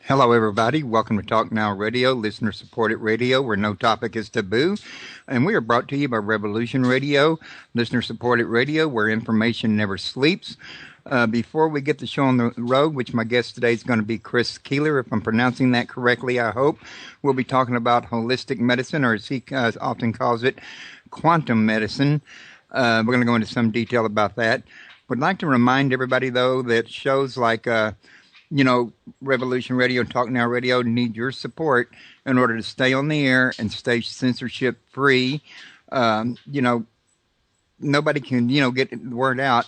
Hello, everybody. Welcome to Talknow Radio, listener-supported radio where no topic is taboo. And we are brought to you by Revolution Radio, listener-supported radio where information never sleeps. Before we get the show on the road, which my guest today is going to be Chris Keeler, if I'm pronouncing that correctly, I hope, we'll be talking about holistic medicine, or as he often calls it, quantum medicine. We're going to go into some detail about that. Would like to remind everybody, though, that shows like Revolution Radio and Talknow Radio need your support in order to stay on the air and stay censorship free. Nobody can, get the word out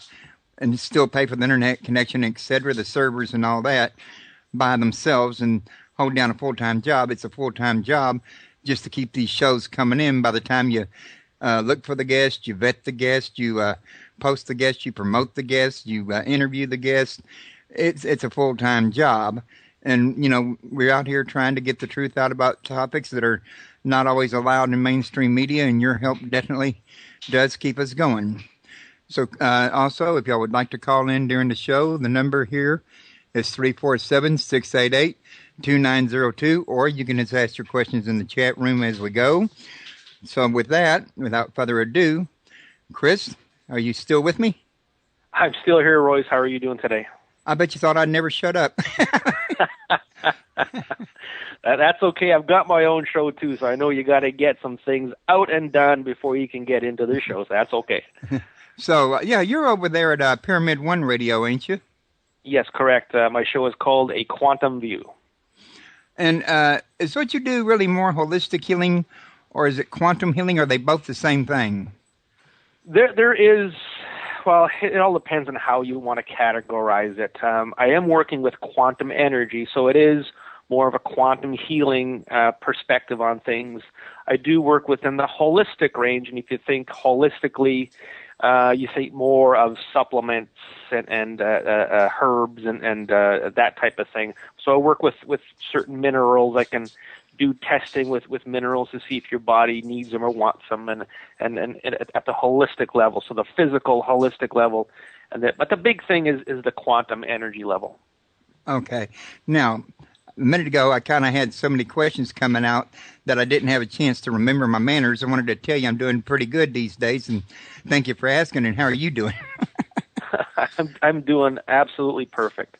and still pay for the internet connection, etc., the servers and all that by themselves and hold down a full-time job. It's a full-time job just to keep these shows coming in. By the time you look for the guest, you vet the guest, you post the guest, you promote the guest, you interview the guest. It's a full-time job, and we're out here trying to get the truth out about topics that are not always allowed in mainstream media, and your help definitely does keep us going. So also, if y'all would like to call in during the show, the number here is 347-688-2902, or you can just ask your questions in the chat room as we go. So with that, without further ado, Chris, are you still with me? I'm still here, Royce. How are you doing today? I bet you thought I'd never shut up. That's okay. I've got my own show, too, so I know you got to get some things out and done before you can get into this show, so that's okay. So, you're over there at Pyramid One Radio, ain't you? Yes, correct. My show is called A Quantum View. And is what you do really more holistic healing, or is it quantum healing, or are they both the same thing? There is... Well, it all depends on how you want to categorize it. I am working with quantum energy, so it is more of a quantum healing perspective on things. I do work within the holistic range, and if you think holistically, you think more of supplements and herbs and that type of thing. So I work with certain minerals. I can do testing with minerals to see if your body needs them or wants them, and at the holistic level, so the physical holistic level, but the big thing is the quantum energy level. Okay. Now, a minute ago, I kind of had so many questions coming out that I didn't have a chance to remember my manners. I wanted to tell you I'm doing pretty good these days, and thank you for asking. And how are you doing? I'm doing absolutely perfect.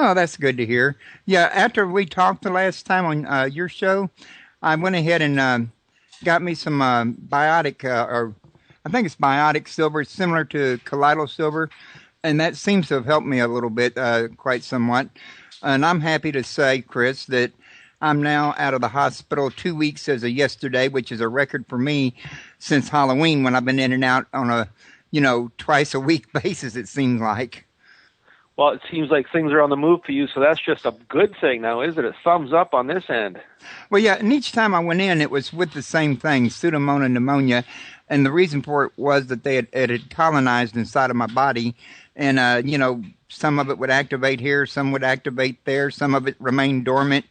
Oh, that's good to hear. Yeah, after we talked the last time on your show, I went ahead and got me some biotic, or I think it's biotic silver, similar to colloidal silver, and that seems to have helped me a little bit, quite somewhat. And I'm happy to say, Chris, that I'm now out of the hospital 2 weeks as of yesterday, which is a record for me since Halloween, when I've been in and out on a, twice a week basis, it seems like. Well, it seems like things are on the move for you, so that's just a good thing now, isn't it? Thumbs up on this end. Well, yeah, and each time I went in, it was with the same thing, Pseudomonas pneumonia, and the reason for it was that it had colonized inside of my body, and, some of it would activate here, some would activate there, some of it remained dormant,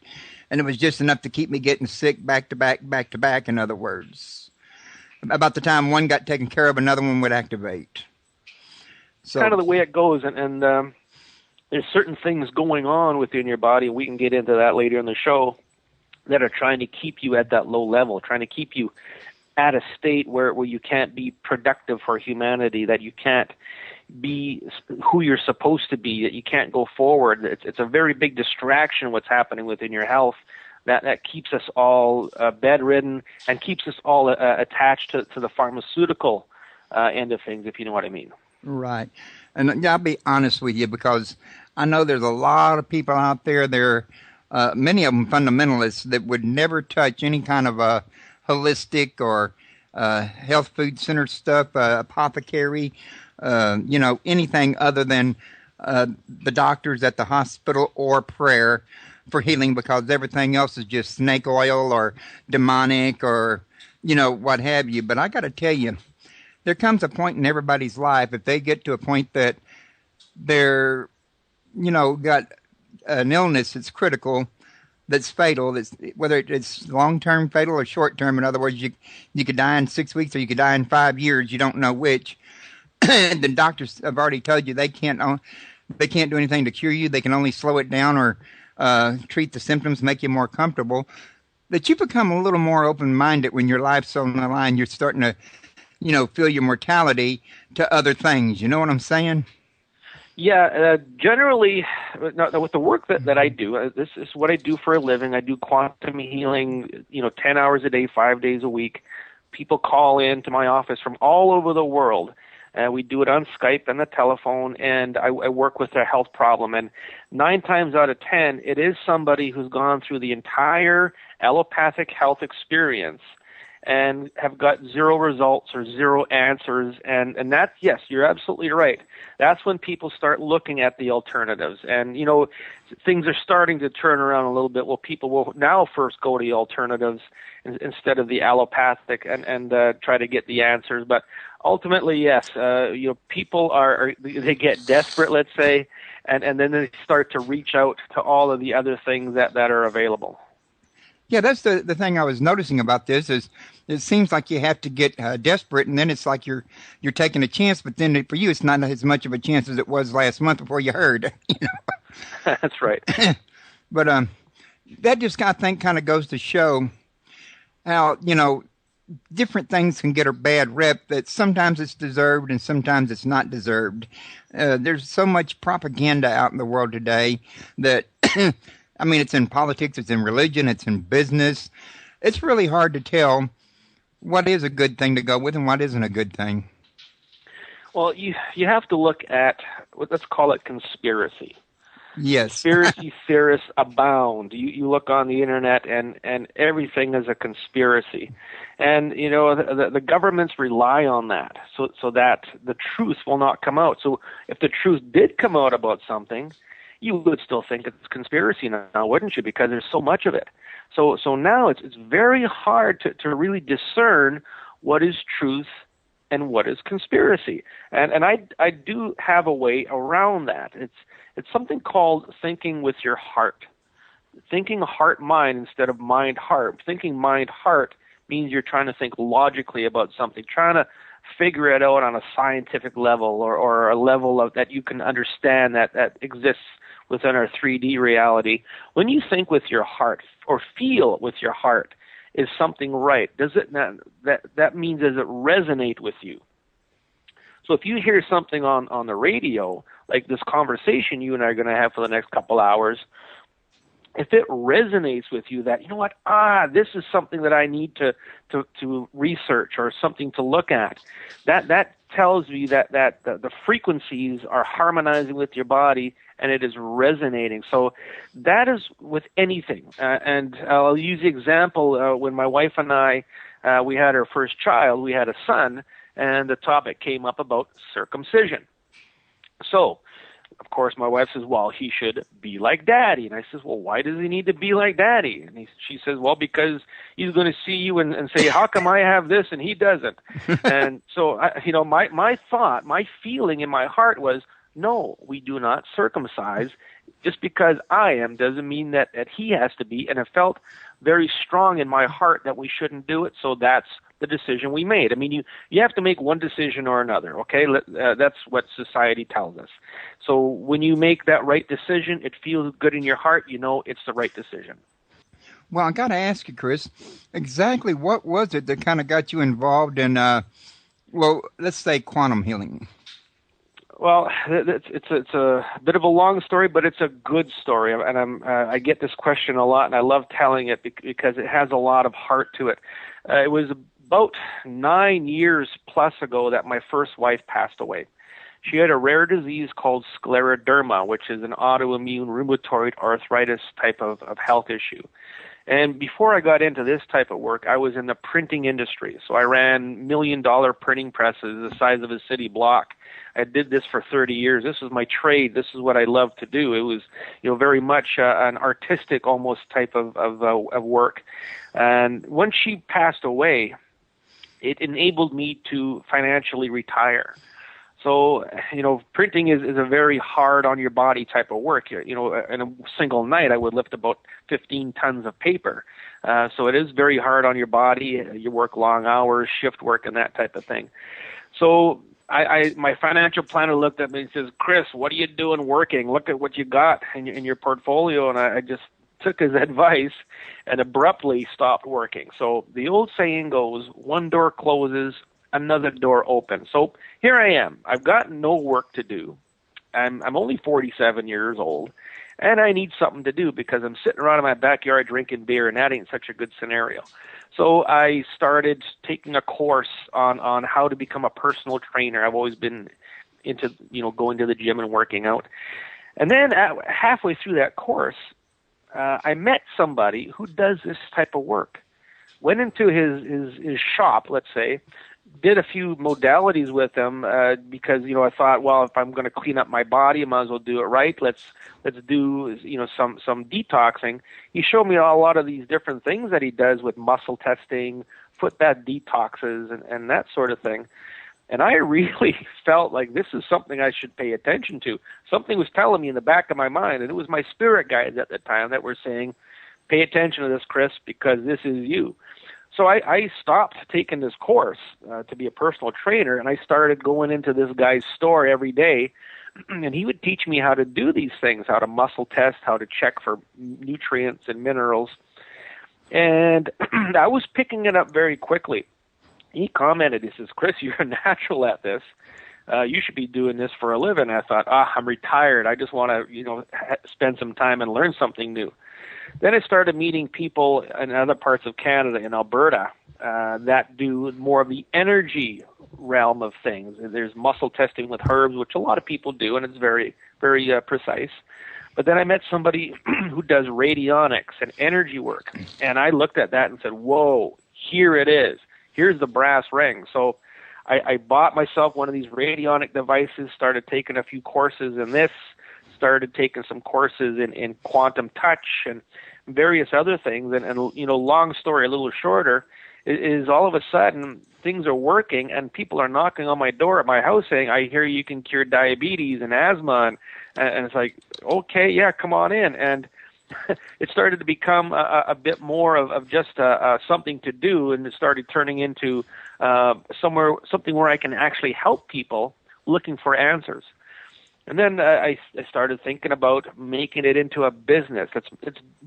and it was just enough to keep me getting sick back to back, in other words. About the time one got taken care of, another one would activate. So, kind of the way it goes, and there's certain things going on within your body, and we can get into that later in the show, that are trying to keep you at that low level, trying to keep you at a state where you can't be productive for humanity, that you can't be who you're supposed to be, that you can't go forward. It's a very big distraction what's happening within your health that keeps us all bedridden and keeps us all attached to the pharmaceutical end of things, if you know what I mean. Right. And I'll be honest with you, because I know there's a lot of people out there, many of them fundamentalists, that would never touch any kind of a holistic or health food center stuff, apothecary, anything other than the doctors at the hospital or prayer for healing, because everything else is just snake oil or demonic or, what have you. But I got to tell you, there comes a point in everybody's life, if they get to a point that they're, got an illness that's critical, that's fatal, whether it's long-term fatal or short-term. In other words, you could die in 6 weeks or you could die in 5 years. You don't know which. The doctors have already told you they can't do anything to cure you. They can only slow it down or treat the symptoms, make you more comfortable, that you become a little more open-minded when your life's on the line. You're starting to, feel your mortality to other things. You know what I'm saying? Yeah, generally, with the work that I do, this is what I do for a living. I do quantum healing, 10 hours a day, 5 days a week. People call in to my office from all over the world. We do it on Skype and the telephone, and I work with their health problem. And 9 times out of 10, it is somebody who's gone through the entire allopathic health experience and have got 0 results or 0 answers. And that's, yes, you're absolutely right. That's when people start looking at the alternatives. And, things are starting to turn around a little bit. Well, people will now first go to the alternatives instead of the allopathic and try to get the answers. But ultimately, yes, people they get desperate, let's say, and then they start to reach out to all of the other things that are available. Yeah, that's the thing I was noticing about this is it seems like you have to get desperate, and then it's like you're taking a chance, but then for you it's not as much of a chance as it was last month before you heard. That's right. But that just, I think, kind of goes to show how, different things can get a bad rep, that sometimes it's deserved and sometimes it's not deserved. There's so much propaganda out in the world today that I mean, it's in politics, it's in religion, it's in business. It's really hard to tell what is a good thing to go with and what isn't a good thing. Well, you have to look at, let's call it conspiracy. Yes. Conspiracy theorists abound. You look on the internet and everything is a conspiracy. And, the governments rely on that so that the truth will not come out. So if the truth did come out about something, you would still think it's conspiracy now, wouldn't you? Because there's so much of it. So now it's very hard to really discern what is truth and what is conspiracy. And I do have a way around that. It's something called thinking with your heart. Thinking heart-mind instead of mind-heart. Thinking mind-heart means you're trying to think logically about something, trying to figure it out on a scientific level or a level of that you can understand that exists within our 3D reality. When you think with your heart or feel with your heart, is something right? Does it that means does it resonate with you? So if you hear something on the radio, like this conversation you and I are going to have for the next couple hours, if it resonates with you that, this is something that I need to research or something to look at, that tells me that the frequencies are harmonizing with your body and it is resonating. So that is with anything. And I'll use the example when my wife and I, we had our first child, we had a son, and the topic came up about circumcision. So, of course, my wife says, well, he should be like Daddy. And I says, well, why does he need to be like Daddy? And she says, well, because he's going to see you and say, how come I have this and he doesn't? And so, my thought, my feeling in my heart was, no, we do not circumcise. Just because I am doesn't mean that he has to be. And it felt very strong in my heart that we shouldn't do it. So that's the decision we made. I mean, you have to make one decision or another, okay? That's what society tells us. So when you make that right decision, it feels good in your heart, it's the right decision. Well, I got to ask you, Chris, exactly what was it that kind of got you involved in, let's say quantum healing? Well, it's a bit of a long story, but it's a good story, and I get this question a lot, and I love telling it because it has a lot of heart to it. It was about 9 years plus ago that my first wife passed away. She had a rare disease called scleroderma, which is an autoimmune rheumatoid arthritis type of health issue. And before I got into this type of work, I was in the printing industry. So I ran $1 million printing presses the size of a city block. I did this for 30 years. This was my trade. This is what I love to do. It was, very much an artistic almost type of work. And when she passed away, it enabled me to financially retire. So, printing is a very hard on your body type of work. In a single night, I would lift about 15 tons of paper. So it is very hard on your body. You work long hours, shift work, and that type of thing. So my financial planner looked at me and says, "Chris, what are you doing working? Look at what you got in your portfolio." And I just took his advice and abruptly stopped working. So the old saying goes, one door closes, another door opens. So here I am. I've got no work to do. I'm only 47 years old, and I need something to do because I'm sitting around in my backyard drinking beer, and that ain't such a good scenario. So I started taking a course on how to become a personal trainer. I've always been into, going to the gym and working out. And then halfway through that course, I met somebody who does this type of work. Went into his shop, let's say, did a few modalities with him because I thought, well, if I'm going to clean up my body, I might as well do it right. Let's do some detoxing. He showed me a lot of these different things that he does with muscle testing, foot bath detoxes, and that sort of thing. And I really felt like this is something I should pay attention to. Something was telling me in the back of my mind, and it was my spirit guides at the time that were saying, pay attention to this, Chris, because this is you. So I stopped taking this course to be a personal trainer, and I started going into this guy's store every day, and he would teach me how to do these things, how to muscle test, how to check for nutrients and minerals. And I was picking it up very quickly. He commented, he says, "Chris, you're a natural at this. You should be doing this for a living." I thought, I'm retired. I just want to, spend some time and learn something new. Then I started meeting people in other parts of Canada, in Alberta, that do more of the energy realm of things. There's muscle testing with herbs, which a lot of people do, and it's very, very precise. But then I met somebody who does radionics and energy work, and I looked at that and said, whoa, here it is. Here's the brass ring. So I bought myself one of these radionic devices, started taking a few courses in this, started taking some courses in quantum touch and various other things. And long story, a little shorter, is all of a sudden things are working and people are knocking on my door at my house saying, "I hear you can cure diabetes and asthma." And it's like, okay, yeah, come on in. And it started to become a bit more of just something to do, and it started turning into something where I can actually help people looking for answers. And then I started thinking about making it into a business. Let's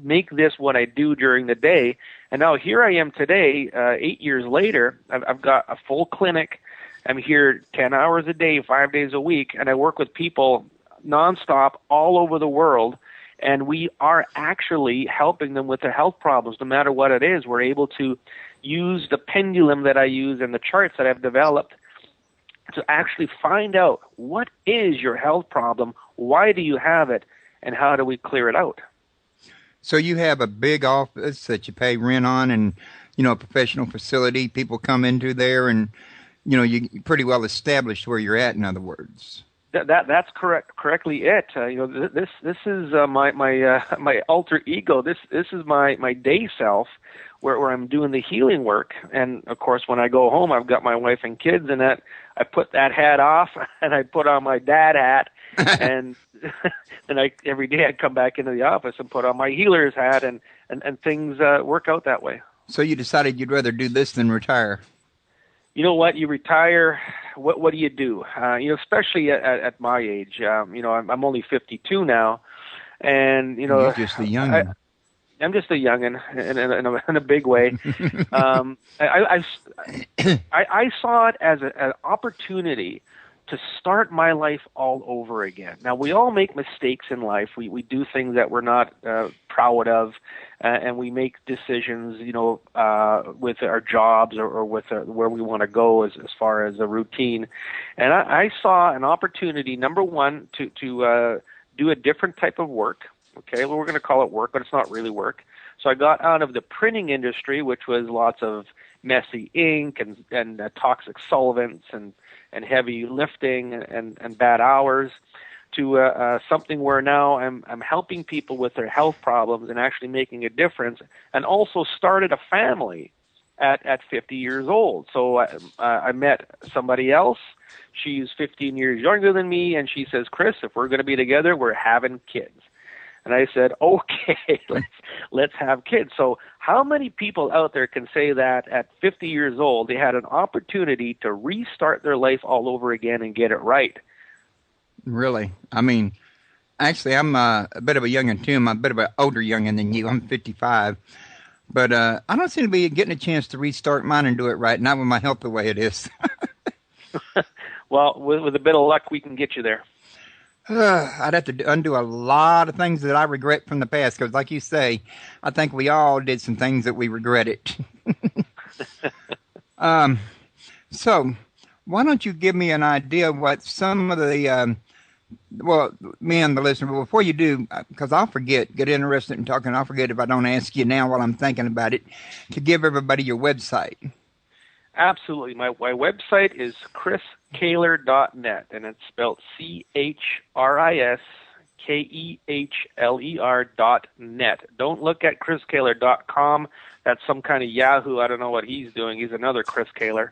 make this what I do during the day. And now here I am today, 8 years later. I've got a full clinic. I'm here 10 hours a day, 5 days a week, and I work with people nonstop all over the world. And we are actually helping them with their health problems, no matter what it is. We're able to use the pendulum that I use and the charts that I've developed to actually find out what is your health problem, why do you have it, and how do we clear it out. So you have a big office that you pay rent on, and a professional facility. People come into there, and you're pretty well established where you're at. In other words. That's correctly it. This is my alter ego. This is my day self, where I'm doing the healing work. And of course, when I go home, I've got my wife and kids, and that I put that hat off and I put on my dad hat, and then every day I come back into the office and put on my healer's hat, and things work out that way. So you decided you'd rather do this than retire. You know what? You retire. What do you do? Especially at my age. I'm only 52 now, and you're just a youngin'. I'm just a youngin' in a big way. I saw it as an opportunity to start my life all over again. Now, we all make mistakes in life. We do things that we're not proud of, and we make decisions, with our jobs or with where we want to go as far as a routine. And I saw an opportunity, number one, to do a different type of work. Okay, well, we're going to call it work, but it's not really work. So I got out of the printing industry, which was lots of messy ink and toxic solvents and heavy lifting and bad hours, to something where now I'm helping people with their health problems and actually making a difference, and also started a family at 50 years old. So I met somebody else. She's 15 years younger than me, and she says, "Chris, if we're going to be together, we're having kids." And I said, okay, let's have kids. So how many people out there can say that at 50 years old they had an opportunity to restart their life all over again and get it right? Really? I mean, actually, I'm a bit of a youngin' too. I'm a bit of an older youngin' than you. I'm 55. But I don't seem to be getting a chance to restart mine and do it right, not with my health the way it is. Well, with a bit of luck, we can get you there. I'd have to undo a lot of things that I regret from the past, because like you say, I think we all did some things that we regretted. So why don't you give me an idea of what some of the, well, me and the listener, but before you do, because I'll forget, get interested in talking, I'll forget if I don't ask you now while I'm thinking about it, to give everybody your website. Absolutely. My website is chriskehler.net, and it's spelled ChrisKehler.net. Don't look at chriskehler.com. That's some kind of Yahoo. I don't know what he's doing. He's another Chris Kahler.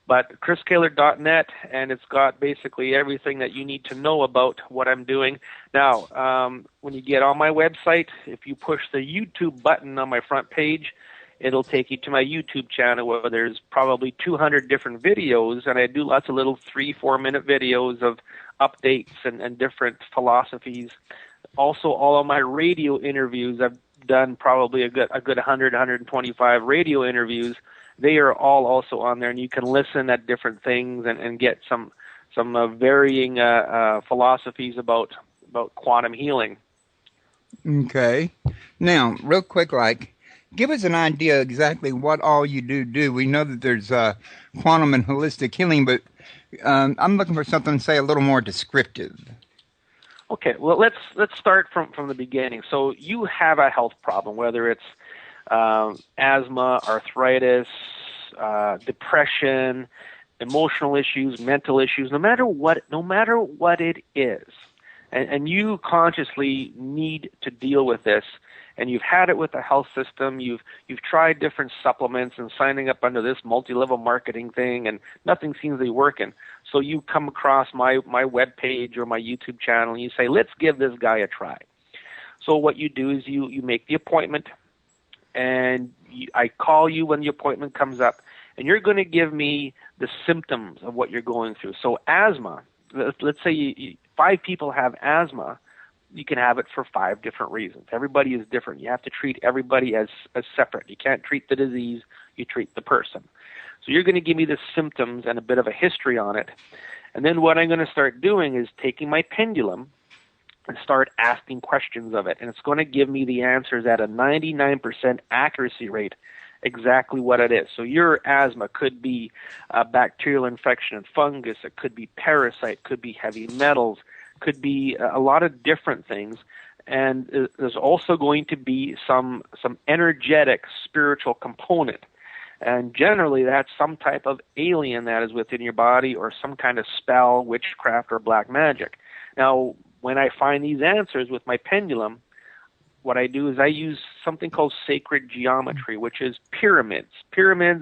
But chriskehler.net, and it's got basically everything that you need to know about what I'm doing. Now, when you get on my website, if you push the YouTube button on my front page, it'll take you to my YouTube channel where there's probably 200 different videos, and I do lots of little 3-4 minute videos of updates and different philosophies. Also, all of my radio interviews, I've done probably a good 100, 125 radio interviews. They are all also on there, and you can listen at different things and get some varying philosophies about quantum healing. Okay. Now, real quick, give us an idea exactly what all you do. We know that there's quantum and holistic healing, but I'm looking for something, say, a little more descriptive. Okay, well, let's start from the beginning. So you have a health problem, whether it's asthma, arthritis, depression, emotional issues, mental issues, no matter what it is, and you consciously need to deal with this. And you've had it with the health system, you've tried different supplements and signing up under this multi-level marketing thing, and nothing seems to be working. So you come across my web page or my YouTube channel, and you say, let's give this guy a try. So what you do is you make the appointment, and I call you when the appointment comes up, and you're going to give me the symptoms of what you're going through. So asthma, let's say 5 people have asthma. You can have it for 5 different reasons. Everybody is different. You have to treat everybody as separate. You can't treat the disease, you treat the person. So you're going to give me the symptoms and a bit of a history on it. And then what I'm going to start doing is taking my pendulum and start asking questions of it. And it's going to give me the answers at a 99% accuracy rate, exactly what it is. So your asthma could be a bacterial infection and fungus. It could be parasite, could be heavy metals, could be a lot of different things, and there's also going to be some energetic spiritual component, and generally that's some type of alien that is within your body or some kind of spell, witchcraft, or black magic. Now, when I find these answers with my pendulum, what I do is I use something called sacred geometry, which is pyramids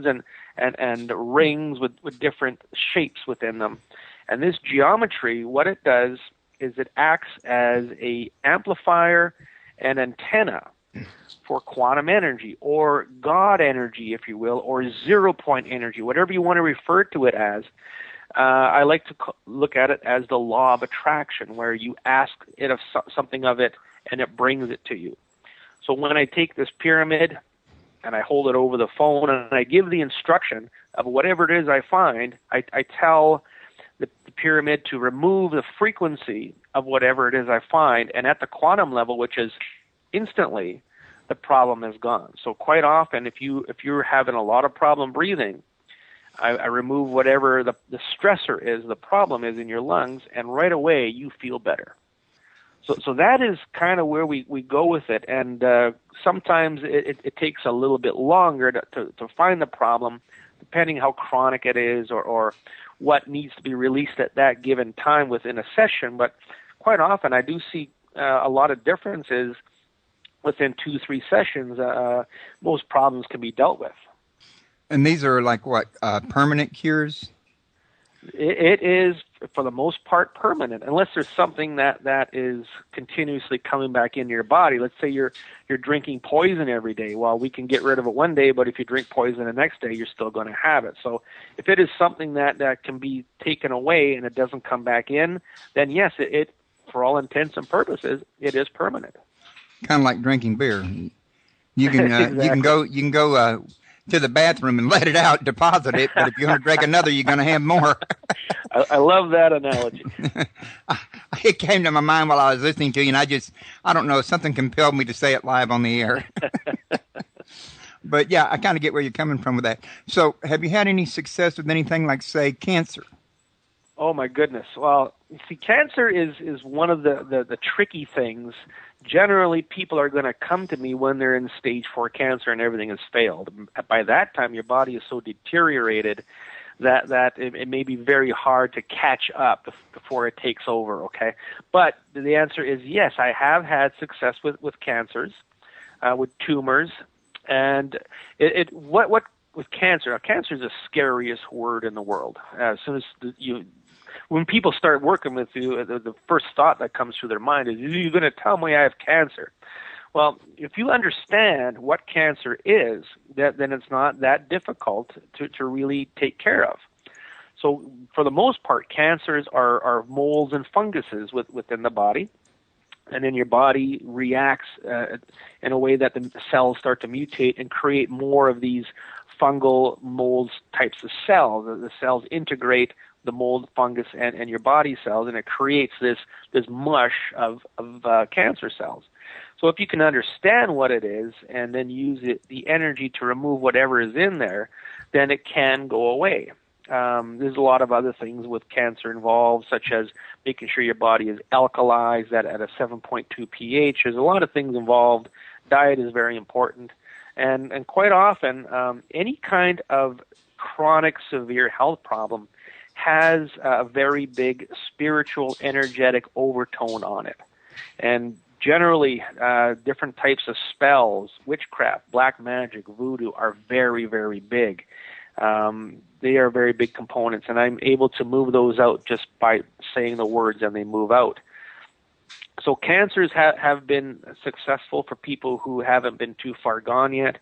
and rings with different shapes within them. And this geometry, what it does is it acts as a amplifier and antenna for quantum energy, or God energy, if you will, or 0-point energy, whatever you want to refer to it as. I like to look at it as the law of attraction, where you ask it of something of it, and it brings it to you. So when I take this pyramid and I hold it over the phone and I give the instruction of whatever it is I find, I tell the pyramid to remove the frequency of whatever it is I find, and at the quantum level, which is instantly, the problem is gone. So quite often, if you're having a lot of problem breathing, I remove whatever the stressor is, the problem is in your lungs, and right away you feel better. So that is kind of where we go with it, and sometimes it takes a little bit longer to find the problem, depending how chronic it is or what needs to be released at that given time within a session. But quite often I do see a lot of differences within 2-3 sessions. Most problems can be dealt with. And these are like what, permanent cures? It is for the most part, permanent, unless there's something that is continuously coming back into your body. Let's say you're drinking poison every day. Well, we can get rid of it one day, but if you drink poison the next day, you're still going to have it. So if it is something that can be taken away and it doesn't come back in, then yes, it for all intents and purposes, it is permanent. Kind of like drinking beer. You can Exactly. you can go to the bathroom and let it out, deposit it. But if you're going to drink another, you're going to have more. I love that analogy. It came to my mind while I was listening to you, and I don't know, something compelled me to say it live on the air. But yeah, I kind of get where you're coming from with that. So have you had any success with anything like, say, cancer? Oh, my goodness. Well, you see, cancer is one of the tricky things. Generally, people are going to come to me when they're in stage 4 cancer and everything has failed. By that time, your body is so deteriorated that it may be very hard to catch up before it takes over, okay? But the answer is yes, I have had success with cancers, with tumors. And what with cancer? Now, cancer is the scariest word in the world. As soon as when people start working with you, the first thought that comes through their mind is, "Are you going to tell me I have cancer?" Well, if you understand what cancer is, then it's not that difficult to really take care of. So, for the most part, cancers are molds and funguses within the body. And then your body reacts in a way that the cells start to mutate and create more of these fungal molds types of cells. The cells integrate the mold, fungus, and your body cells, and it creates this mush of cancer cells. So if you can understand what it is and then use the energy to remove whatever is in there, then it can go away. There's a lot of other things with cancer involved, such as making sure your body is alkalized at a 7.2 pH. There's a lot of things involved. Diet is very important. And quite often, any kind of chronic severe health problem has a very big spiritual, energetic overtone on it. And generally, different types of spells, witchcraft, black magic, voodoo are very, very big. They are very big components, and I'm able to move those out just by saying the words, and they move out. So cancers have been successful for people who haven't been too far gone yet.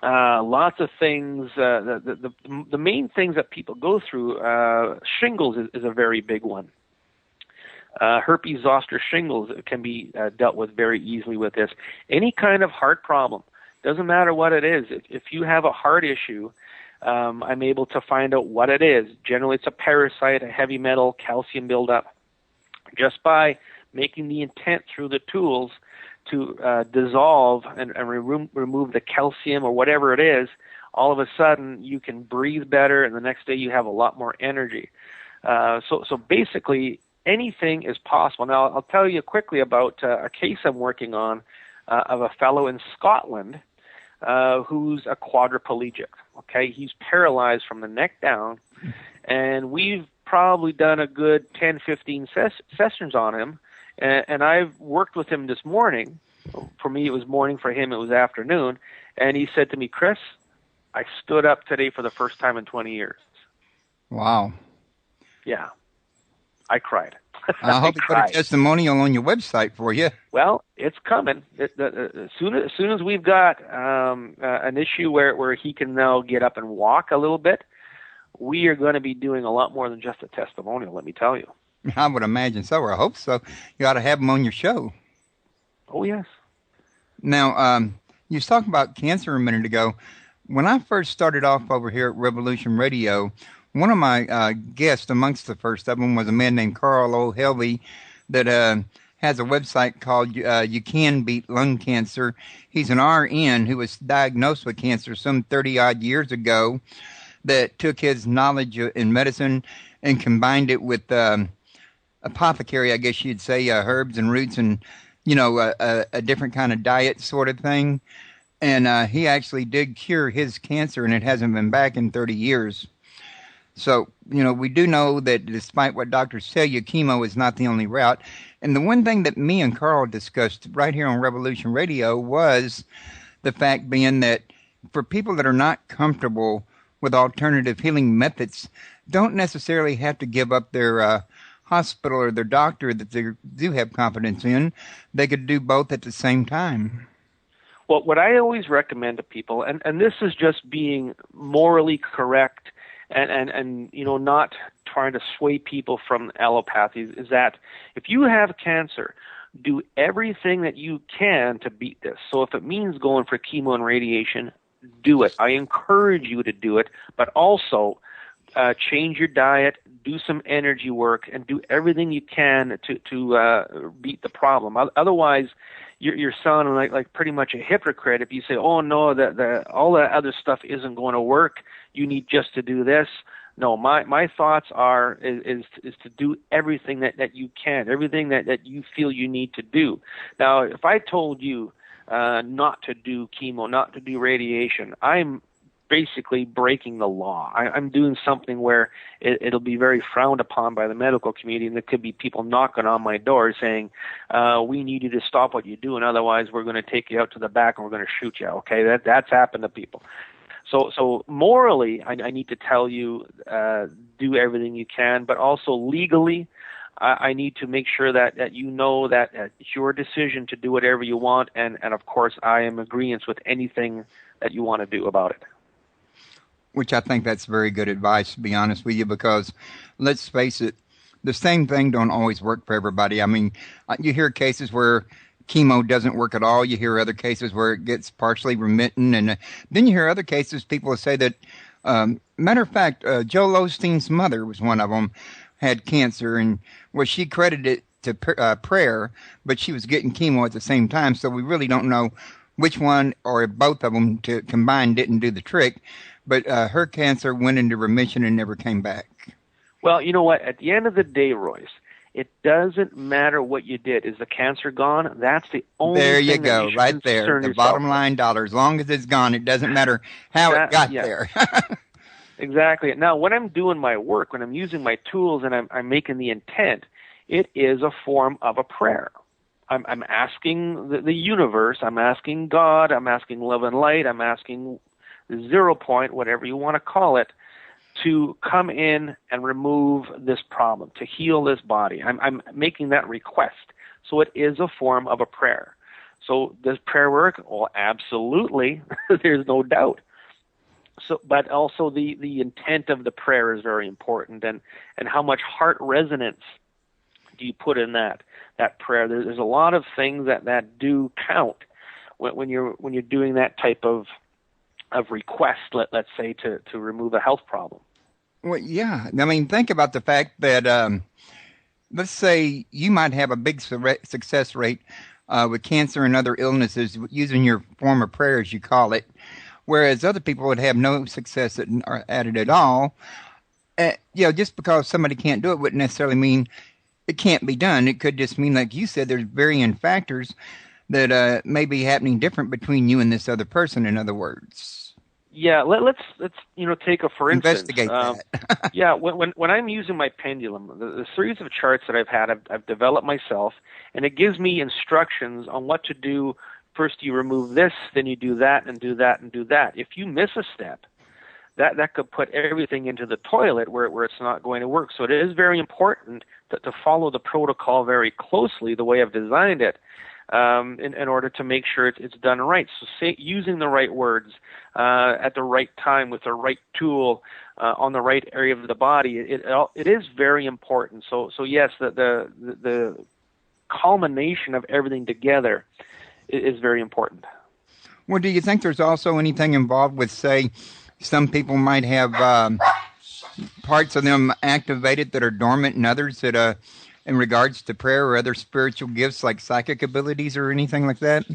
Lots of things. The main things that people go through, shingles is a very big one. Herpes zoster shingles can be dealt with very easily with this. Any kind of heart problem, doesn't matter what it is. If you have a heart issue, I'm able to find out what it is. Generally, it's a parasite, a heavy metal, calcium buildup. Just by making the intent through the tools to dissolve and remove the calcium or whatever it is, all of a sudden you can breathe better, and the next day you have a lot more energy. So basically, anything is possible. Now, I'll tell you quickly about a case I'm working on of a fellow in Scotland who's a quadriplegic. Okay, he's paralyzed from the neck down, and we've probably done a good 10, 15 sessions on him, and I've worked with him this morning. For me, it was morning. For him, it was afternoon, and he said to me, "Chris, I stood up today for the first time in 20 years." Wow. Yeah, I cried. I hope you put a testimonial on your website for you. Well, it's coming. As soon as we've got an issue where he can now get up and walk a little bit, we are going to be doing a lot more than just a testimonial, let me tell you. I would imagine so, or I hope so. You ought to have him on your show. Oh, yes. Now, you was talking about cancer a minute ago. When I first started off over here at Revolution Radio, one of my guests amongst the first of them was a man named Carl O'Helvey that has a website called You Can Beat Lung Cancer. He's an RN who was diagnosed with cancer some 30-odd years ago that took his knowledge in medicine and combined it with apothecary, I guess you'd say, herbs and roots and, a different kind of diet sort of thing. And he actually did cure his cancer, and it hasn't been back in 30 years. So, we do know that despite what doctors tell you, chemo is not the only route. And the one thing that me and Carl discussed right here on Revolution Radio was the fact being that for people that are not comfortable with alternative healing methods don't necessarily have to give up their hospital or their doctor that they do have confidence in. They could do both at the same time. Well, what I always recommend to people, and this is just being morally correct and not trying to sway people from allopathy, is that if you have cancer, do everything that you can to beat this. So if it means going for chemo and radiation, do it. I encourage you to do it, but also change your diet, do some energy work, and do everything you can to beat the problem. Otherwise, you're sounding like pretty much a hypocrite if you say, "Oh no, all that other stuff isn't going to work. You need just to do this." No, my thoughts are is to do everything that you can, everything that you feel you need to do. Now, if I told you not to do chemo, not to do radiation, I'm basically breaking the law. I'm doing something where it'll be very frowned upon by the medical community, and there could be people knocking on my door saying, we need you to stop what you're doing, otherwise we're going to take you out to the back and we're going to shoot you. Okay, that's happened to people. So morally, I need to tell you, do everything you can, but also legally, I need to make sure that you know that it's your decision to do whatever you want, and of course I am in agreement with anything that you want to do about it. Which I think that's very good advice, to be honest with you, because let's face it, the same thing don't always work for everybody. I mean, you hear cases where chemo doesn't work at all. You hear other cases where it gets partially remitting, and then you hear other cases people say that, matter of fact, Joel Osteen's mother was one of them, had cancer, and she credited it to prayer, but she was getting chemo at the same time, so we really don't know which one or both of them to combine didn't do the trick. But her cancer went into remission and never came back. Well, you know what? At the end of the day, Royce, it doesn't matter what you did. Is the cancer gone? That's the only thing. There you go, right there. The bottom line dollar. As long as it's gone, it doesn't matter how it got there. Exactly. Now, when I'm doing my work, when I'm using my tools and I'm making the intent, it is a form of a prayer. I'm asking the universe, I'm asking God, I'm asking love and light, I'm asking 0 point, whatever you want to call it, to come in and remove this problem, to heal this body. I'm making that request. So it is a form of a prayer. So does prayer work? Well, absolutely. There's no doubt. So, but also the intent of the prayer is very important, and how much heart resonance do you put in that prayer? There's a lot of things that do count when you're doing that type of request, let's say, to remove a health problem. Well, yeah. I mean, think about the fact that, let's say you might have a big success rate with cancer and other illnesses using your form of prayer, as you call it, whereas other people would have no success at it at all. Just because somebody can't do it wouldn't necessarily mean it can't be done. It could just mean, like you said, there's varying factors that may be happening different between you and this other person, in other words. Yeah, let's take a for instance. Investigate that. Yeah, when I'm using my pendulum, the series of charts that I've had, I've developed myself, and it gives me instructions on what to do. First, you remove this, then you do that, and do that, and do that. If you miss a step, that could put everything into the toilet where it's not going to work. So it is very important to follow the protocol very closely, the way I've designed it, in order to make sure it's done right. So using the right words at the right time with the right tool on the right area of the body, it is very important. So yes, the culmination of everything together is very important. Well, do you think there's also anything involved with, say, some people might have parts of them activated that are dormant, and others that in regards to prayer or other spiritual gifts like psychic abilities or anything like that?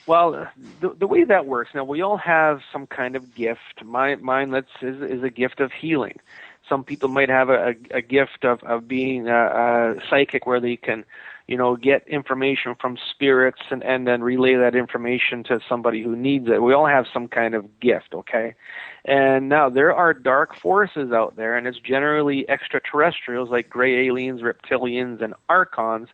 Well, the way that works, now we all have some kind of gift. Mine is a gift of healing. Some people might have a gift of being a psychic, where they can, get information from spirits and then relay that information to somebody who needs it. We all have some kind of gift, okay? And now there are dark forces out there, and it's generally extraterrestrials like gray aliens, reptilians, and archons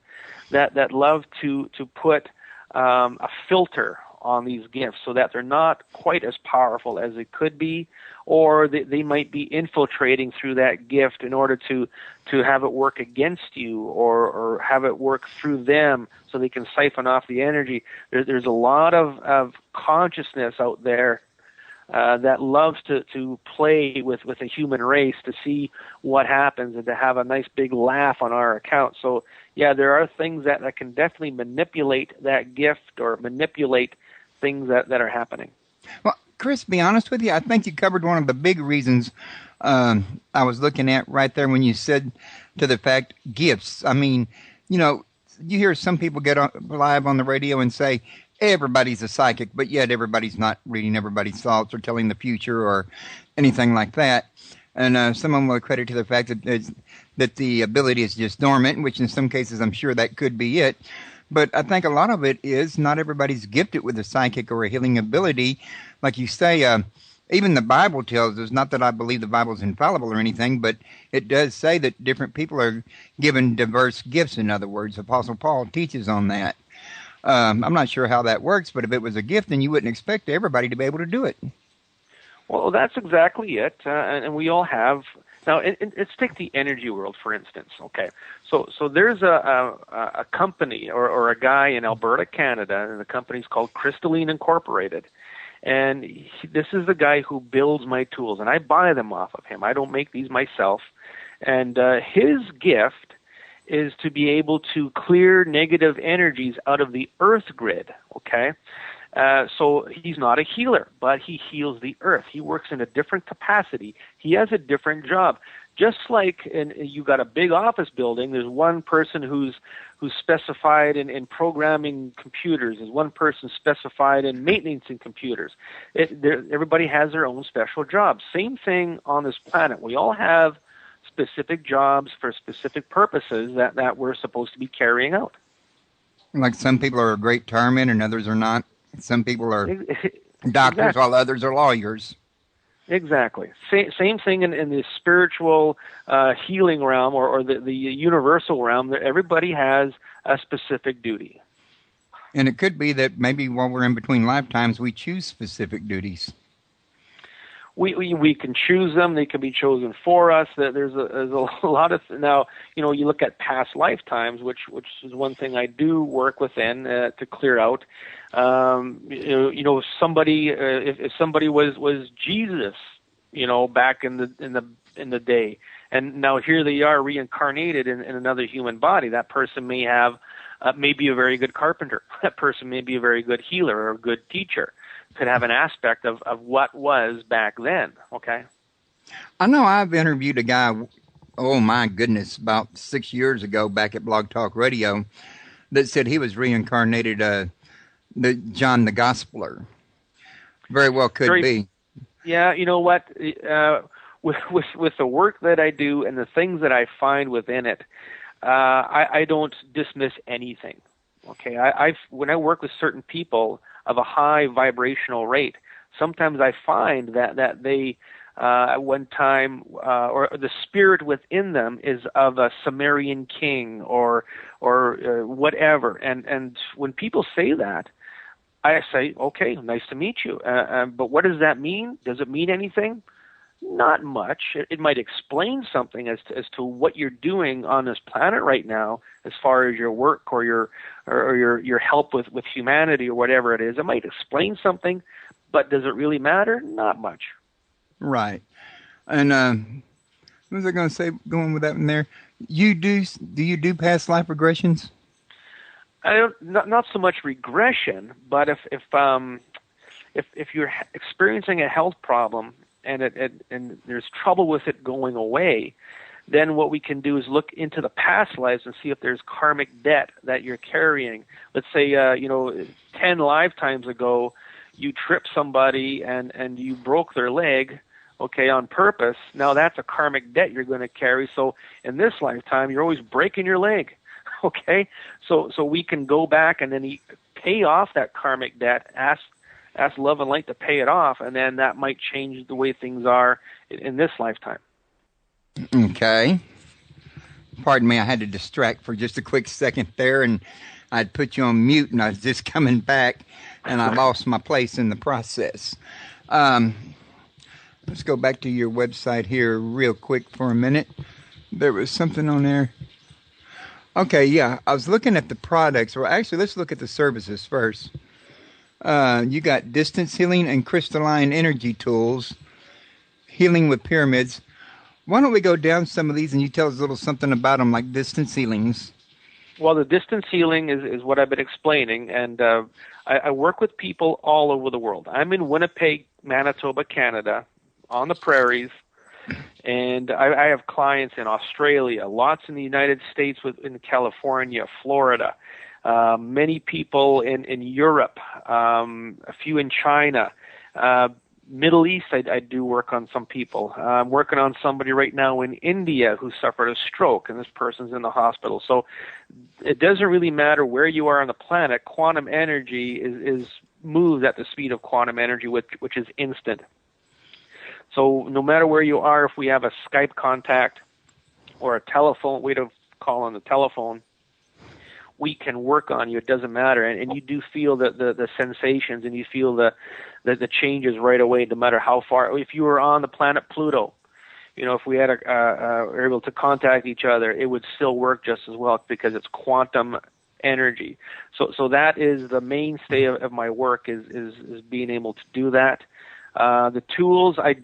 that love to put a filter on these gifts so that they're not quite as powerful as they could be, or they might be infiltrating through that gift in order to have it work against you, or have it work through them so they can siphon off the energy. There's a lot of consciousness out there that loves to play with the human race to see what happens and to have a nice big laugh on our account. So, yeah, there are things that can definitely manipulate that gift or manipulate things that are happening. Well, Chris, be honest with you, I think you covered one of the big reasons I was looking at right there when you said to the fact gifts. I mean, you hear some people get live on the radio and say, everybody's a psychic, but yet everybody's not reading everybody's thoughts or telling the future or anything like that. And some of them will credit to the fact that the ability is just dormant, which in some cases I'm sure that could be it. But I think a lot of it is not everybody's gifted with a psychic or a healing ability. Like you say, even the Bible tells us, not that I believe the Bible's infallible or anything, but it does say that different people are given diverse gifts. In other words, Apostle Paul teaches on that. I'm not sure how that works, but if it was a gift, then you wouldn't expect everybody to be able to do it. Well, that's exactly it, and we all have. Now, let's take the energy world, for instance, okay? So there's a company or a guy in Alberta, Canada, and the company's called Crystalline Incorporated. And this is the guy who builds my tools, and I buy them off of him. I don't make these myself. And his gift is to be able to clear negative energies out of the earth grid, okay? So he's not a healer, but he heals the earth. He works in a different capacity. He has a different job. Just like you got a big office building, there's one person who's specified in programming computers. There's one person specified in maintenance computers. Everybody has their own special job. Same thing on this planet. We all have specific jobs for specific purposes that we're supposed to be carrying out. Like some people are great tarmen and others are not. Some people are doctors exactly. while others are lawyers. Exactly. Same thing in the spiritual healing realm or the universal realm. That everybody has a specific duty. And it could be that maybe while we're in between lifetimes, we choose specific duties. We can choose them. They can be chosen for us. There's a lot of now. You look at past lifetimes, which is one thing I do work within to clear out. Somebody if somebody was Jesus, back in the day, and now here they are reincarnated in another human body. That person may have may be a very good carpenter. That person may be a very good healer or a good teacher. Could have an aspect of what was back then, okay? I know I've interviewed a guy, oh my goodness, about 6 years ago back at Blog Talk Radio that said he was reincarnated John the Gospeler. Very well could be. Yeah, you know what? With the work that I do and the things that I find within it, I don't dismiss anything, okay? When I work with certain people of a high vibrational rate, sometimes I find that they at one time or the spirit within them is of a Sumerian king or whatever, and when people say that, I say, okay, nice to meet you, but what does that mean? Does it mean anything? Not much. It might explain something as to what you're doing on this planet right now, as far as your work or your help with humanity or whatever it is. It might explain something, but does it really matter? Not much. Right. And what was I going to say? Going with that in there, do you do past life regressions? Not so much regression, but if you're experiencing a health problem and there's trouble with it going away, then what we can do is look into the past lives and see if there's karmic debt that you're carrying. Let's say 10 lifetimes ago you tripped somebody and you broke their leg, okay, on purpose. Now that's a karmic debt you're going to carry. So in this lifetime you're always breaking your leg. Okay, so we can go back and then pay off that karmic debt, ask love and light to pay it off, and then that might change the way things are in this lifetime. Okay. Pardon me, I had to distract for just a quick second there, and I'd put you on mute, and I was just coming back, and I lost my place in the process. Let's go back to your website here real quick for a minute. There was something on there. Okay, yeah, I was looking at the products. Well, actually, let's look at the services first. You got distance healing and crystalline energy tools, healing with pyramids. Why don't we go down some of these and you tell us a little something about them, like distance healings? Well, the distance healing is what I've been explaining, and I work with people all over the world. I'm in Winnipeg, Manitoba, Canada, on the prairies, and I have clients in Australia, lots in the United States, in California, Florida, many people in Europe, a few in China, Middle East. I do work on some people. I'm working on somebody right now in India who suffered a stroke, and this person's in the hospital. So it doesn't really matter where you are on the planet. Quantum energy is moves at the speed of quantum energy, which is instant. So no matter where you are, if we have a Skype contact or a telephone, way to call on the telephone, we can work on you. It doesn't matter, and you do feel the sensations, and you feel the changes right away, no matter how far. If you were on the planet Pluto, if we had were able to contact each other, it would still work just as well because it's quantum energy. So that is the mainstay of my work is being able to do that. The tools I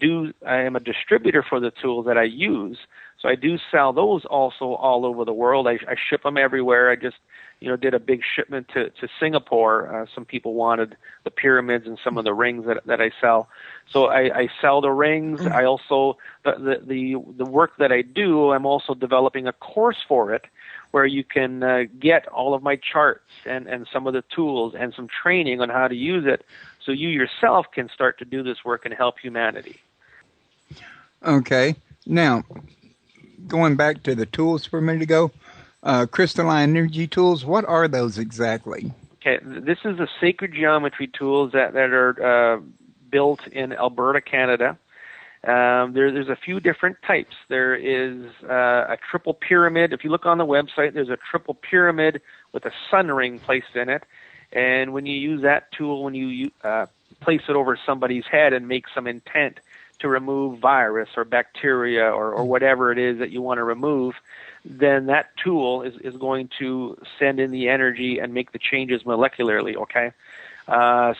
am a distributor for the tools that I use, so I do sell those also all over the world. I ship them everywhere. I just did a big shipment to Singapore. Some people wanted the pyramids and some of the rings that I sell. So I sell the rings. I also the work that I do, I'm also developing a course for it where you can get all of my charts and some of the tools and some training on how to use it, so you yourself can start to do this work and help humanity. Okay. Now, going back to the tools for a minute ago, crystalline energy tools, what are those exactly? Okay, this is the sacred geometry tools that are built in Alberta, Canada. There's a few different types. There is a triple pyramid. If you look on the website, there's a triple pyramid with a sun ring placed in it. And when you use that tool, when you place it over somebody's head and make some intent to remove virus or bacteria or whatever it is that you want to remove, then that tool is going to send in the energy and make the changes molecularly, okay?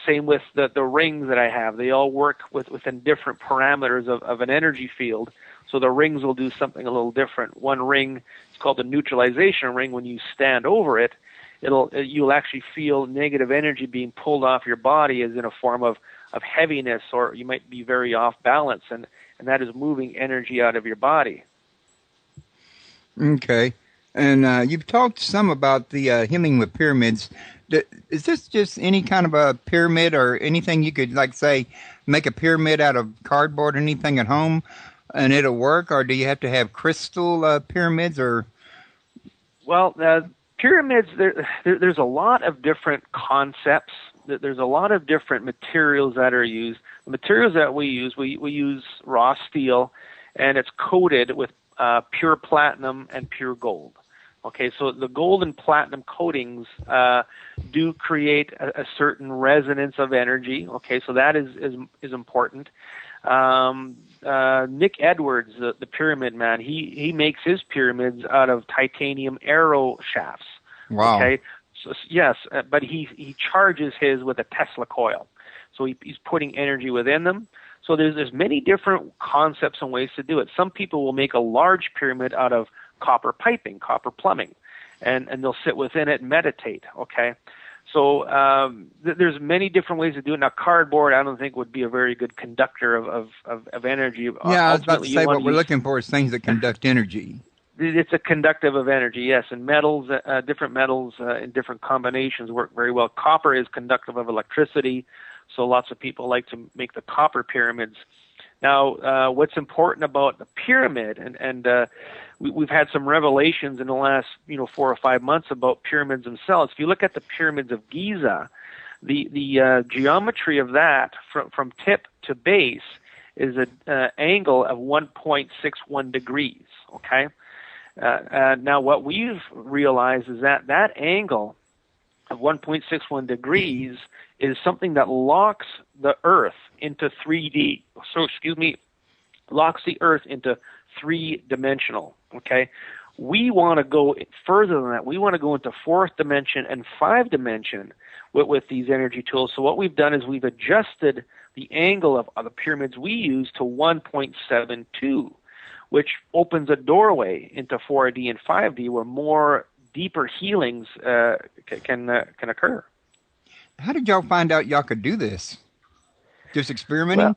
Same with the rings that I have. They all work within different parameters of an energy field. So the rings will do something a little different. One ring is called the neutralization ring. When you stand over it, you'll actually feel negative energy being pulled off your body as in a form of heaviness, or you might be very off balance, and that is moving energy out of your body. Okay. And you've talked some about the healing with pyramids. Is this just any kind of a pyramid or anything you could, like, say, make a pyramid out of cardboard or anything at home and it'll work? Or do you have to have crystal pyramids? Or? Well, pyramids, there's a lot of different concepts. There's a lot of different materials that are used. The materials that we use raw steel, and it's coated with pure platinum and pure gold. Okay, so the gold and platinum coatings do create a certain resonance of energy. Okay, so that is important. Nick Edwards, the pyramid man, he makes his pyramids out of titanium arrow shafts. Wow. Okay, so, yes, but he charges his with a Tesla coil, so he's putting energy within them. So there's many different concepts and ways to do it. Some people will make a large pyramid out of copper piping, copper plumbing, and they'll sit within it and meditate. Okay, so there's many different ways to do it. Now, cardboard, I don't think would be a very good conductor of energy. Yeah, I was about to say what we're looking for is things that conduct energy. It's a conductive of energy, yes, and metals, different metals in different combinations work very well. Copper is conductive of electricity, so lots of people like to make the copper pyramids. Now, what's important about the pyramid, and we've had some revelations in the last 4 or 5 months about pyramids themselves. If you look at the pyramids of Giza, the geometry of that from tip to base is an angle of 1.61 degrees. Okay. Now, what we've realized is that angle of 1.61 degrees is something that locks the Earth into 3D. So, locks the Earth into three-dimensional, okay? We want to go further than that. We want to go into fourth dimension and 5-dimension with these energy tools. So what we've done is we've adjusted the angle of the pyramids we use to 1.72, which opens a doorway into 4D and 5D where more deeper healings can occur. How did y'all find out y'all could do this? Just experimenting?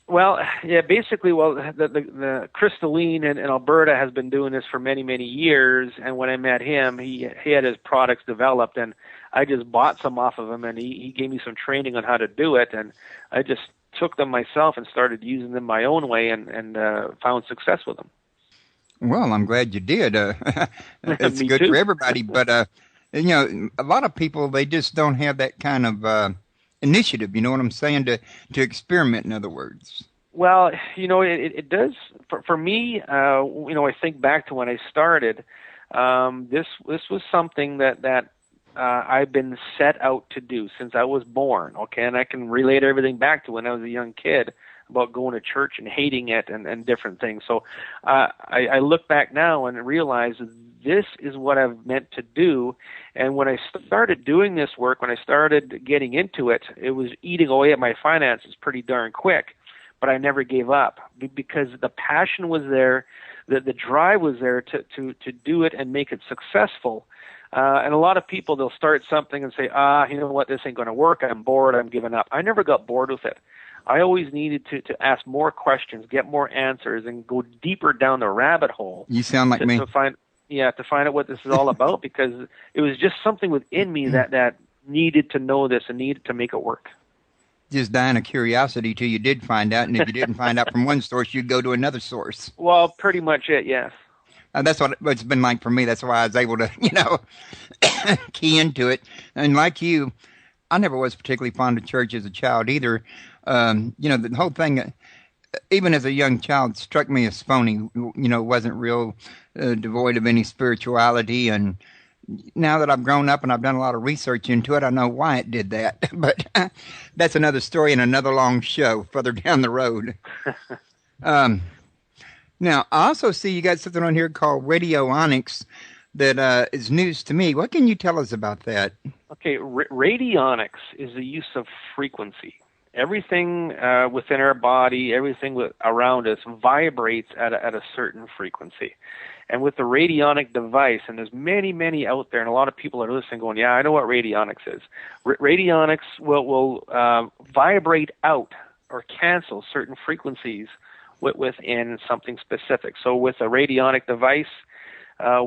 Well, yeah, basically, the Crystalline in Alberta has been doing this for many, many years, and when I met him, he had his products developed, and I just bought some off of him, and he gave me some training on how to do it, and I just took them myself and started using them my own way and found success with them. Well, I'm glad you did. It's good too. for everybody, but you know, a lot of people, they just don't have that kind of initiative, you know what I'm saying, to experiment, in other words. Well, you know, it does, for me, you know, I think back to when I started, this was something that I've been set out to do since I was born, okay, and I can relate everything back to when I was a young kid about going to church and hating it and different things. So I look back now and realize this is what I've meant to do. And when I started doing this work, when I started getting into it, it was eating away at my finances pretty darn quick. But I never gave up because the passion was there, the drive was there to do it and make it successful. And a lot of people, they'll start something and say, you know what, this ain't going to work. I'm bored. I'm giving up. I never got bored with it. I always needed to ask more questions, get more answers, and go deeper down the rabbit hole. You sound like me. To find out what this is all about, because it was just something within me that needed to know this and needed to make it work. Just dying of curiosity till you did find out, and if you didn't find out from one source, you'd go to another source. Well, pretty much it, yes. That's what it's been like for me. That's why I was able to, you know, key into it. And like you, I never was particularly fond of church as a child either. You know, the whole thing, even as a young child, struck me as phony. You know, wasn't real, devoid of any spirituality. And now that I've grown up and I've done a lot of research into it, I know why it did that. But that's another story and another long show further down the road. Now, I also see you got something on here called radionics that is news to me. What can you tell us about that? Okay, radionics is the use of frequency. Everything within our body, everything around us vibrates at a certain frequency. And with the radionic device, and there's many, many out there, and a lot of people are listening going, yeah, I know what radionics is. Radionics will vibrate out or cancel certain frequencies within something specific. So with a radionic device,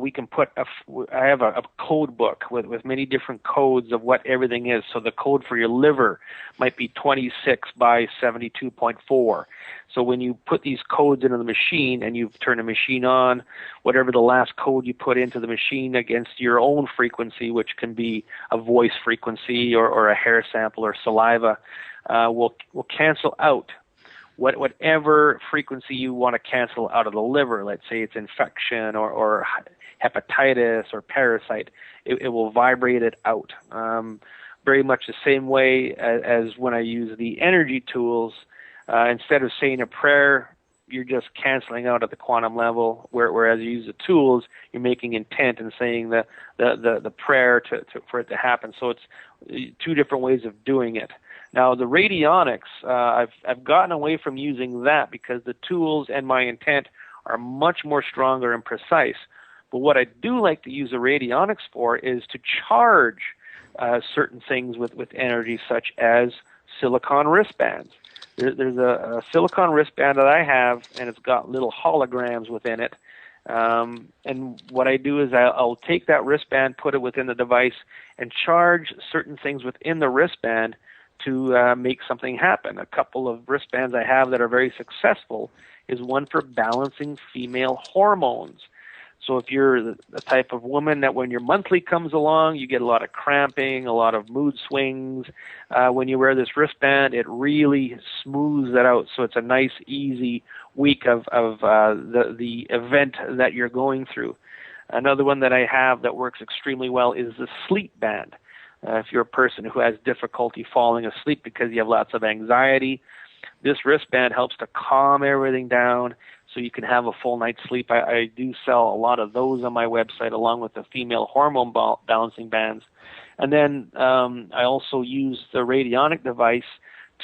we can put I have a code book with many different codes of what everything is. So the code for your liver might be 26 by 72.4. So when you put these codes into the machine and you turn the machine on, whatever the last code you put into the machine against your own frequency, which can be a voice frequency or a hair sample or saliva, will cancel out whatever frequency you want to cancel out of the liver. Let's say it's infection or hepatitis or parasite. It will vibrate it out. Very much the same way as when I use the energy tools. Instead of saying a prayer, you're just canceling out at the quantum level, whereas you use the tools, you're making intent and saying the prayer for it to happen. So it's two different ways of doing it. Now, the radionics, I've gotten away from using that because the tools and my intent are much more stronger and precise. But what I do like to use the radionics for is to charge certain things with energy, such as silicon wristbands. There's a silicon wristband that I have, and it's got little holograms within it. And what I do is I'll take that wristband, put it within the device, and charge certain things within the wristband to make something happen. A couple of wristbands I have that are very successful is one for balancing female hormones. So if you're the type of woman that when your monthly comes along, you get a lot of cramping, a lot of mood swings, when you wear this wristband, it really smooths that out. So it's a nice, easy week of the event that you're going through. Another one that I have that works extremely well is the sleep band. If you're a person who has difficulty falling asleep because you have lots of anxiety, this wristband helps to calm everything down so you can have a full night's sleep. I do sell a lot of those on my website along with the female hormone balancing bands. And then I also use the radionic device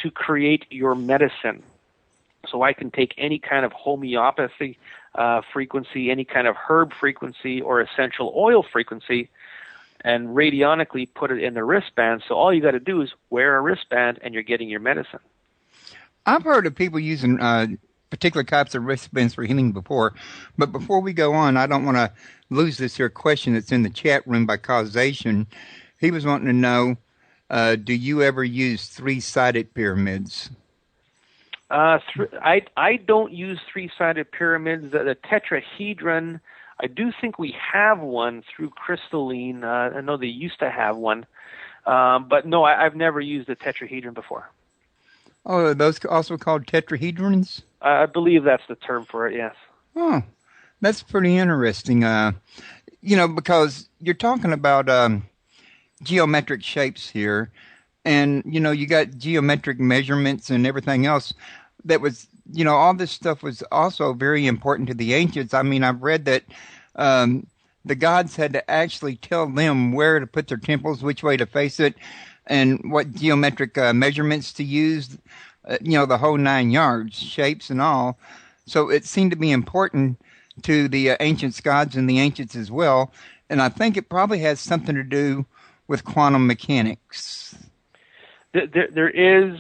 to create your medicine. So I can take any kind of homeopathy frequency, any kind of herb frequency or essential oil frequency, and radionically put it in the wristband. So all you got to do is wear a wristband and you're getting your medicine. I've heard of people using particular types of wristbands for healing before, but before we go on, I don't want to lose this here question that's in the chat room by causation. He was wanting to know, do you ever use three-sided pyramids? I don't use three-sided pyramids. The tetrahedron, I do think we have one through Crystalline. I know they used to have one. But no, I've never used a tetrahedron before. Oh, are those also called tetrahedrons? I believe that's the term for it, yes. Oh, that's pretty interesting. Because you're talking about geometric shapes here, and, you got geometric measurements and everything else that was, all this stuff was also very important to the ancients. I mean, I've read that the gods had to actually tell them where to put their temples, which way to face it, and what geometric measurements to use, the whole 9 yards, shapes and all. So it seemed to be important to the ancient gods and the ancients as well. And I think it probably has something to do with quantum mechanics. There is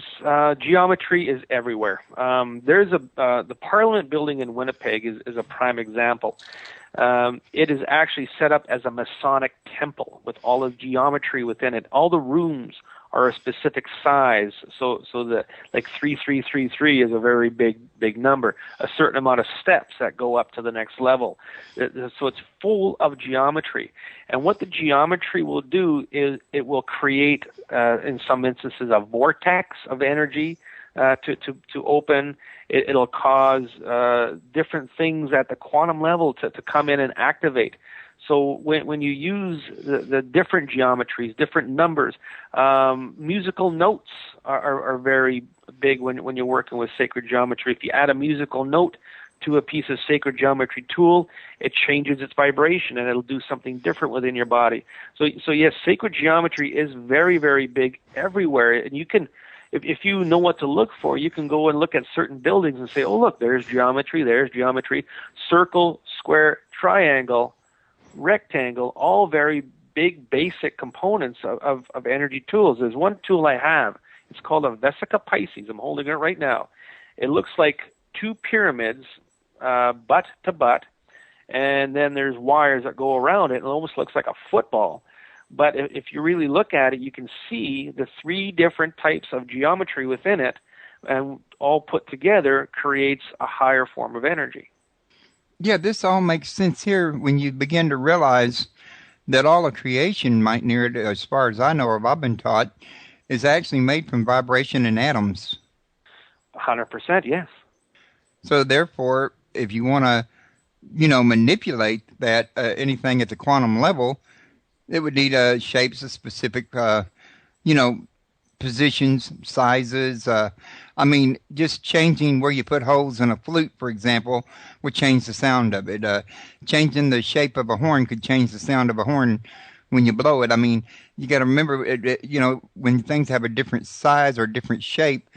geometry is everywhere. There's the Parliament building in Winnipeg is a prime example. It is actually set up as a Masonic temple with all the geometry within it. All the rooms are a specific size. So the 3333 is a very big number. A certain amount of steps that go up to the next level. So it's full of geometry. And what the geometry will do is it will create, in some instances, a vortex of energy to open. It'll cause different things at the quantum level to come in and activate. So when you use the different geometries, different numbers, musical notes are very big when you're working with sacred geometry. If you add a musical note to a piece of sacred geometry tool, it changes its vibration and it'll do something different within your body. So yes, sacred geometry is very, very big everywhere, and you can. If you know what to look for, you can go and look at certain buildings and say, oh, look, there's geometry, circle, square, triangle, rectangle, all very big, basic components of energy tools. There's one tool I have. It's called a Vesica Pisces. I'm holding it right now. It looks like two pyramids, butt to butt, and then there's wires that go around it. It almost looks like a football. But if you really look at it, you can see the 3 different types of geometry within it, and all put together creates a higher form of energy. Yeah, this all makes sense here when you begin to realize that all of creation, might near it, as far as I know or I've been taught, is actually made from vibration and atoms. 100%, yes. So therefore, if you want to, manipulate that anything at the quantum level, it would need shapes of specific, positions, sizes. Just changing where you put holes in a flute, for example, would change the sound of it. Changing the shape of a horn could change the sound of a horn when you blow it. You got to remember, when things have a different size or different shape,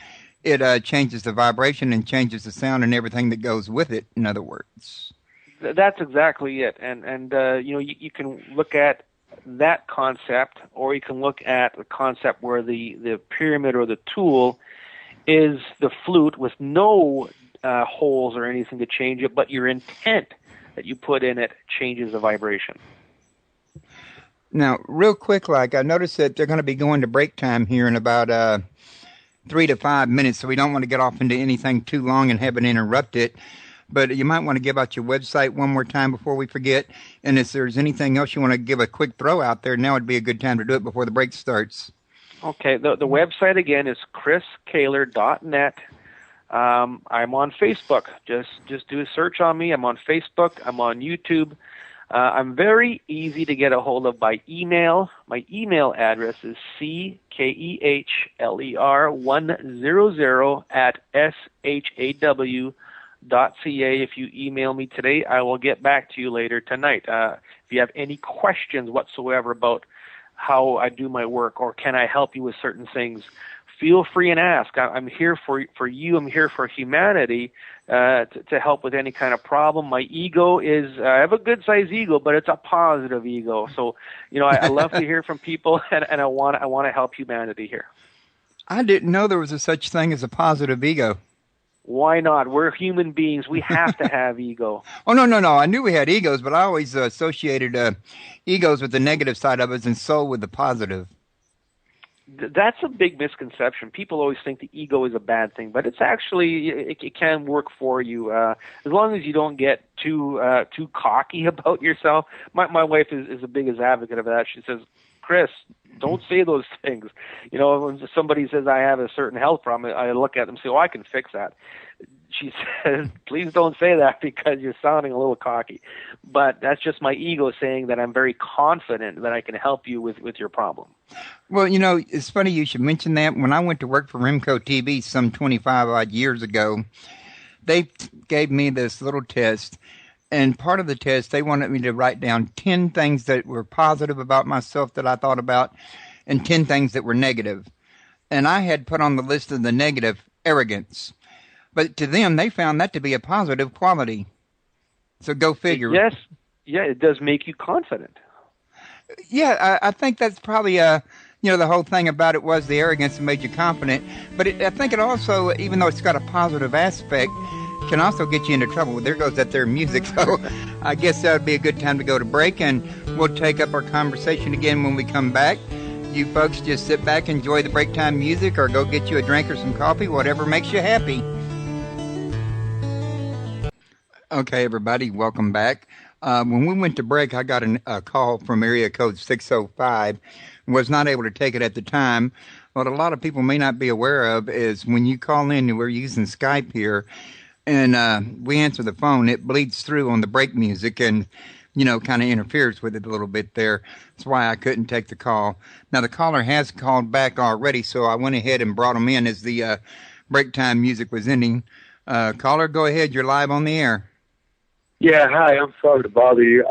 it changes the vibration and changes the sound and everything that goes with it, in other words. That's exactly it. And you can look at that concept, or you can look at the concept where the pyramid or the tool is the flute with no holes or anything to change it, but your intent that you put in it changes the vibration. Now, real quick, I noticed that they're going to be going to break time here in about 3 to 5 minutes, so we don't want to get off into anything too long and have it interrupt it. But you might want to give out your website one more time before we forget. And if there's anything else you want to give a quick throw out there, now would be a good time to do it before the break starts. Okay. The website, again, is chriskaler.net. I'm on Facebook. Just do a search on me. I'm on Facebook. I'm on YouTube. I'm very easy to get a hold of by email. My email address is CKEHLER100@SHAW.ca. If you email me today, I will get back to you later tonight. If you have any questions whatsoever about how I do my work or can I help you with certain things, feel free and ask. I'm here for you. I'm here for humanity to help with any kind of problem. My ego is, I have a good-sized ego, but it's a positive ego. So, I love to hear from people, and I want to help humanity here. I didn't know there was a such thing as a positive ego. Why not? We're human beings. We have to have ego. Oh, no. I knew we had egos, but I always associated egos with the negative side of us and soul with the positive. That's a big misconception. People always think the ego is a bad thing, but it's actually it can work for you as long as you don't get too cocky about yourself. My wife is the biggest advocate of that. She says, "Chris, don't say those things." When somebody says I have a certain health problem, I look at them and say, "Oh, I can fix that." She says, "Please don't say that because you're sounding a little cocky." But that's just my ego saying that I'm very confident that I can help you with your problem. Well, it's funny you should mention that. When I went to work for Remco TV some 25-odd years ago, they gave me this little test. And part of the test, they wanted me to write down 10 things that were positive about myself that I thought about and 10 things that were negative. And I had put on the list of the negative arrogance. But to them, they found that to be a positive quality. So go figure. Yes. Yeah, it does make you confident. Yeah, I think that's probably, the whole thing about it was the arrogance that made you confident. But I think it also, even though it's got a positive aspect, can also get you into trouble. Well, there goes that there music. So I guess that would be a good time to go to break, and we'll take up our conversation again when we come back. You folks just sit back, enjoy the break time music, or go get you a drink or some coffee, whatever makes you happy. Okay, everybody, welcome back. When we went to break, I got a call from area code 605. Was not able to take it at the time. What a lot of people may not be aware of is when you call in, we're using Skype here, and we answer the phone, it bleeds through on the break music and, kind of interferes with it a little bit there. That's why I couldn't take the call. Now, the caller has called back already, so I went ahead and brought him in as the break time music was ending. Caller, go ahead. You're live on the air. Yeah, hi. I'm sorry to bother you.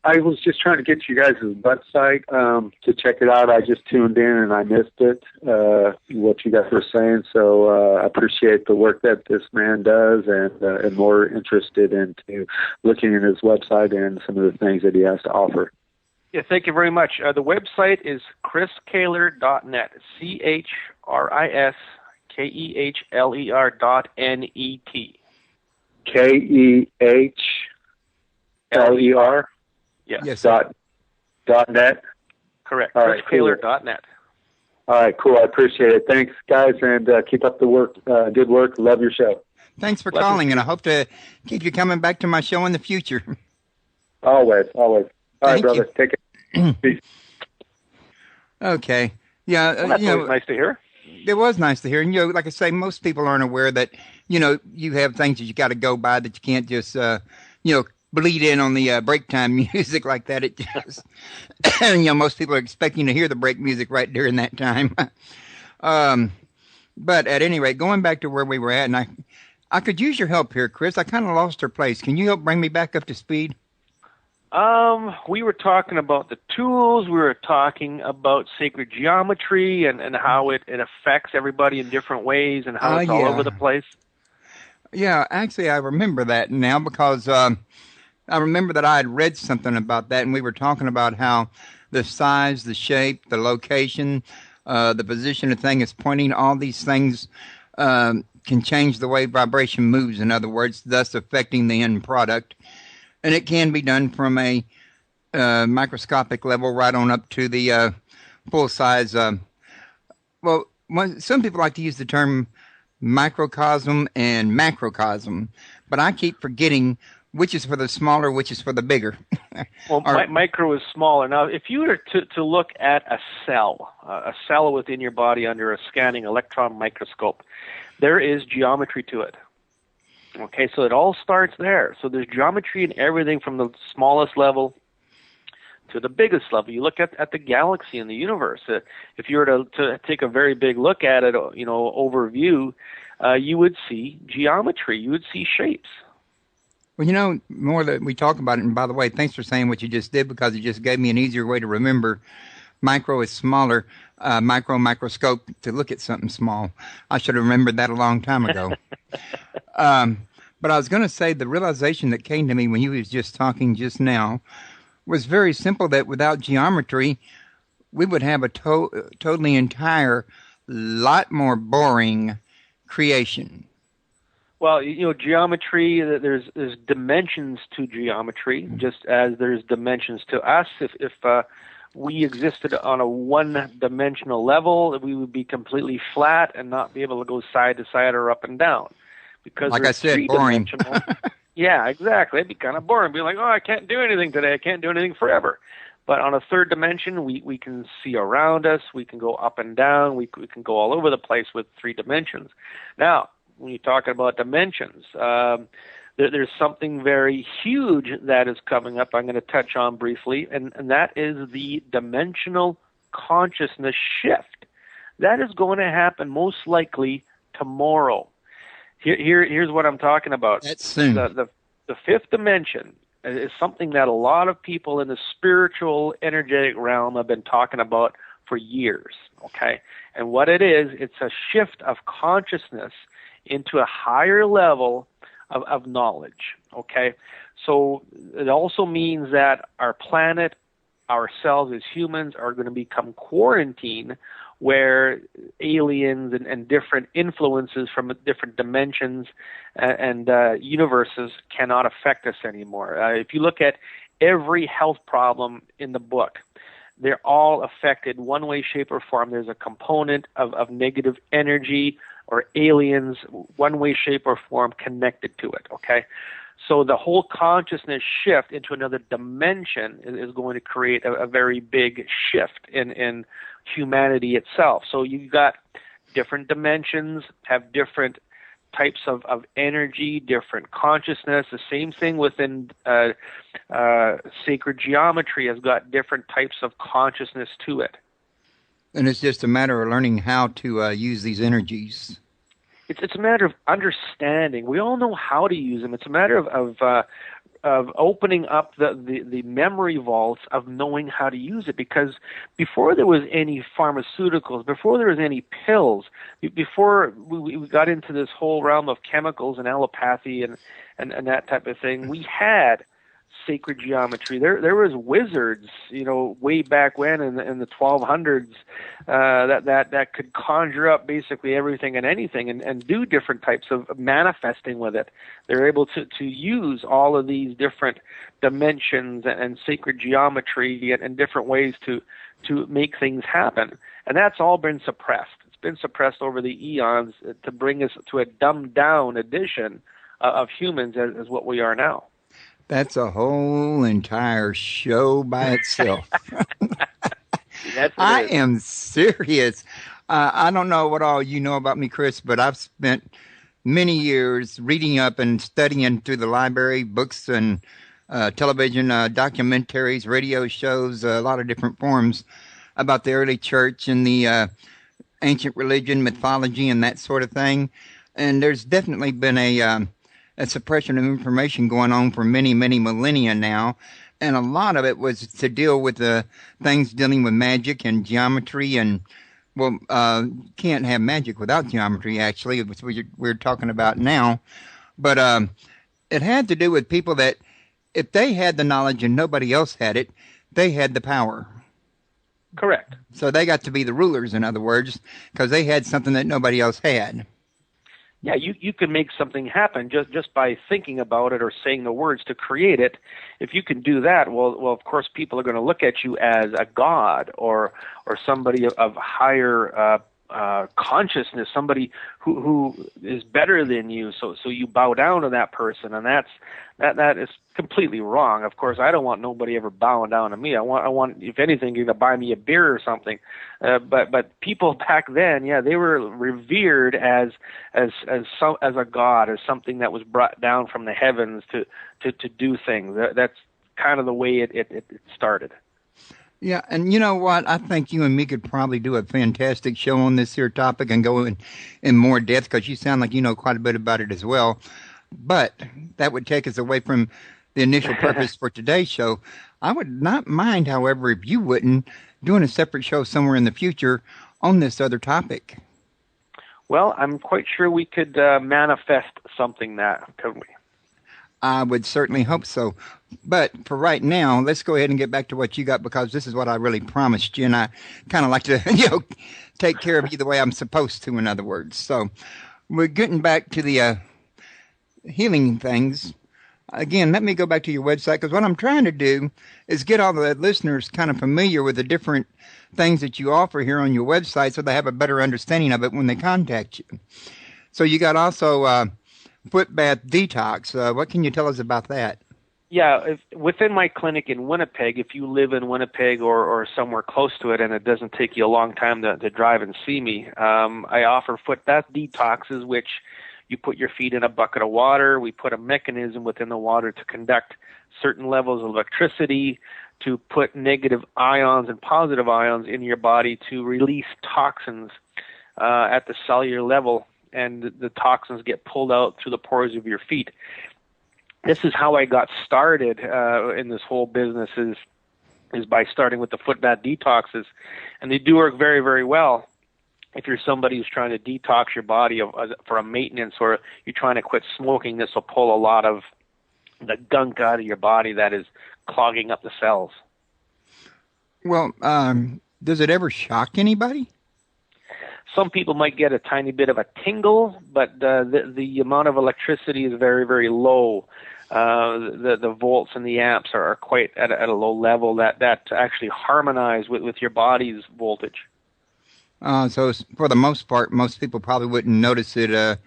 I was just trying to get you guys' website to check it out. I just tuned in and I missed it, what you guys were saying. So I appreciate the work that this man does and more interested into looking at his website and some of the things that he has to offer. Yeah, thank you very much. The website is chriskehler.net, CHRISKEHLER.NET. KEHLER? Yes. Dot net? Correct. All right, chriskehler.net. All right, cool. I appreciate it. Thanks, guys, and keep up the work. Good work. Love your show. Thanks for calling, and I hope to keep you coming back to my show in the future. Always. All right, brother. You. Take it. Peace. Okay. Yeah. Well, that's always nice to hear. It was nice to hear. And, like I say, most people aren't aware that, you have things that you got to go by that you can't just, bleed in on the break time music like that. It just, most people are expecting to hear the break music right during that time. But at any rate, going back to where we were at, and I could use your help here, Chris. I kind of lost our place. Can you help bring me back up to speed? We were talking about the tools. We were talking about sacred geometry and how it affects everybody in different ways and how it's all over the place. Yeah, actually, I remember that now because I remember that I had read something about that, and we were talking about how the size, the shape, the location, the position of the thing is pointing, all these things can change the way vibration moves, in other words, thus affecting the end product. And it can be done from a microscopic level right on up to the full size. Some people like to use the term microcosm and macrocosm, but I keep forgetting which is for the smaller, which is for the bigger. Well, micro is smaller. Now, if you were to look at a cell within your body under a scanning electron microscope, there is geometry to it. Okay, so it all starts there. So there's geometry in everything from the smallest level to the biggest level. You look at the galaxy and the universe. If you were to take a very big look at it, overview, you would see geometry. You would see shapes. Well, more that we talk about it, and by the way, thanks for saying what you just did, because it just gave me an easier way to remember. Micro is smaller, microscope to look at something small. I should have remembered that a long time ago. But I was going to say the realization that came to me when you was just talking just now was very simple, that without geometry, we would have a totally entire, lot more boring creation. Well, geometry, there's dimensions to geometry, just as there's dimensions to us. If we existed on a one-dimensional level, we would be completely flat and not be able to go side to side or up and down. Because like I said, boring. Yeah, exactly. It'd be kind of boring. Be like, I can't do anything today. I can't do anything forever. But on a third dimension, we can see around us. We can go up and down. We can go all over the place with 3 dimensions. Now, when you're talking about dimensions, there's something very huge that is coming up I'm going to touch on briefly, and that is the dimensional consciousness shift. That is going to happen most likely tomorrow. Here's what I'm talking about. That's soon. The 5th dimension is something that a lot of people in the spiritual, energetic realm have been talking about for years, okay? And what it is, it's a shift of consciousness into a higher level of knowledge, okay? So it also means that our planet, ourselves as humans, are going to become quarantined, where aliens and different influences from different dimensions and universes cannot affect us anymore. If you look at every health problem in the book, they're all affected one way, shape, or form. There's a component of negative energy or aliens, one way, shape, or form connected to it, okay? So the whole consciousness shift into another dimension is going to create a very big shift in humanity itself. So you've got different dimensions, have different types of energy, different consciousness. The same thing within sacred geometry has got different types of consciousness to it. And it's just a matter of learning how to use these energies. It's a matter of understanding. We all know how to use them. It's a matter of opening up the memory vaults of knowing how to use it. Because before there was any pharmaceuticals, before there was any pills, before we got into this whole realm of chemicals and allopathy and that type of thing, we had sacred geometry. There was wizards, way back when in the 1200s that could conjure up basically everything and anything and do different types of manifesting with it. They're able to use all of these different dimensions and sacred geometry and different ways to make things happen. And that's all been suppressed. It's been suppressed over the eons to bring us to a dumbed down edition of humans as what we are now. That's a entire show by itself. I am serious. I don't know what all you know about me, Chris, but I've spent many years reading up and studying through the library, books and television, documentaries, radio shows, a lot of different forms about the early church and the ancient religion, mythology, and that sort of thing. And there's definitely been a suppression of information going on for many, many millennia now. And a lot of it was to deal with the things dealing with magic and geometry. And, can't have magic without geometry, actually, which we're talking about now. But it had to do with people that if they had the knowledge and nobody else had it, they had the power. Correct. So they got to be the rulers, in other words, because they had something that nobody else had. Yeah, you can make something happen just by thinking about it or saying the words to create it. If you can do that, well, of course, people are going to look at you as a god or somebody of higher consciousness, somebody who is better than you. So you bow down to that person, and that is completely wrong. Of course, I don't want nobody ever bowing down to me. I want if anything, you're gonna buy me a beer or something. But people back then, yeah, they were revered as a god, as something that was brought down from the heavens to do things. That's kind of the way it started. Yeah, and you know what? I think you and me could probably do a fantastic show on this here topic and go in more depth because you sound like you know quite a bit about it as well. But that would take us away from the initial purpose for today's show. I would not mind, however, if you wouldn't, doing a separate show somewhere in the future on this other topic. Well, I'm quite sure we could manifest something that, couldn't we? I would certainly hope so. But for right now, let's go ahead and get back to what you got because this is what I really promised you, and I kind of like to, take care of you the way I'm supposed to, in other words. So we're getting back to the healing things. Again, let me go back to your website because what I'm trying to do is get all the listeners kind of familiar with the different things that you offer here on your website so they have a better understanding of it when they contact you. So you got also foot bath detox. What can you tell us about that? Yeah, within my clinic in Winnipeg, if you live in Winnipeg or somewhere close to it and it doesn't take you a long time to drive and see me, I offer foot bath detoxes, which you put your feet in a bucket of water. We put a mechanism within the water to conduct certain levels of electricity, to put negative ions and positive ions in your body to release toxins at the cellular level, and the toxins get pulled out through the pores of your feet. This is how I got started in this whole business is by starting with the foot bath detoxes, and they do work very, very well. If you're somebody who's trying to detox your body for a maintenance, or you're trying to quit smoking, this will pull a lot of the gunk out of your body that is clogging up the cells. Well, does it ever shock anybody? Some people might get a tiny bit of a tingle, but the amount of electricity is very, very low. The volts and the amps are quite at a low level that actually harmonize with your body's voltage. So for the most part, most people probably wouldn't notice it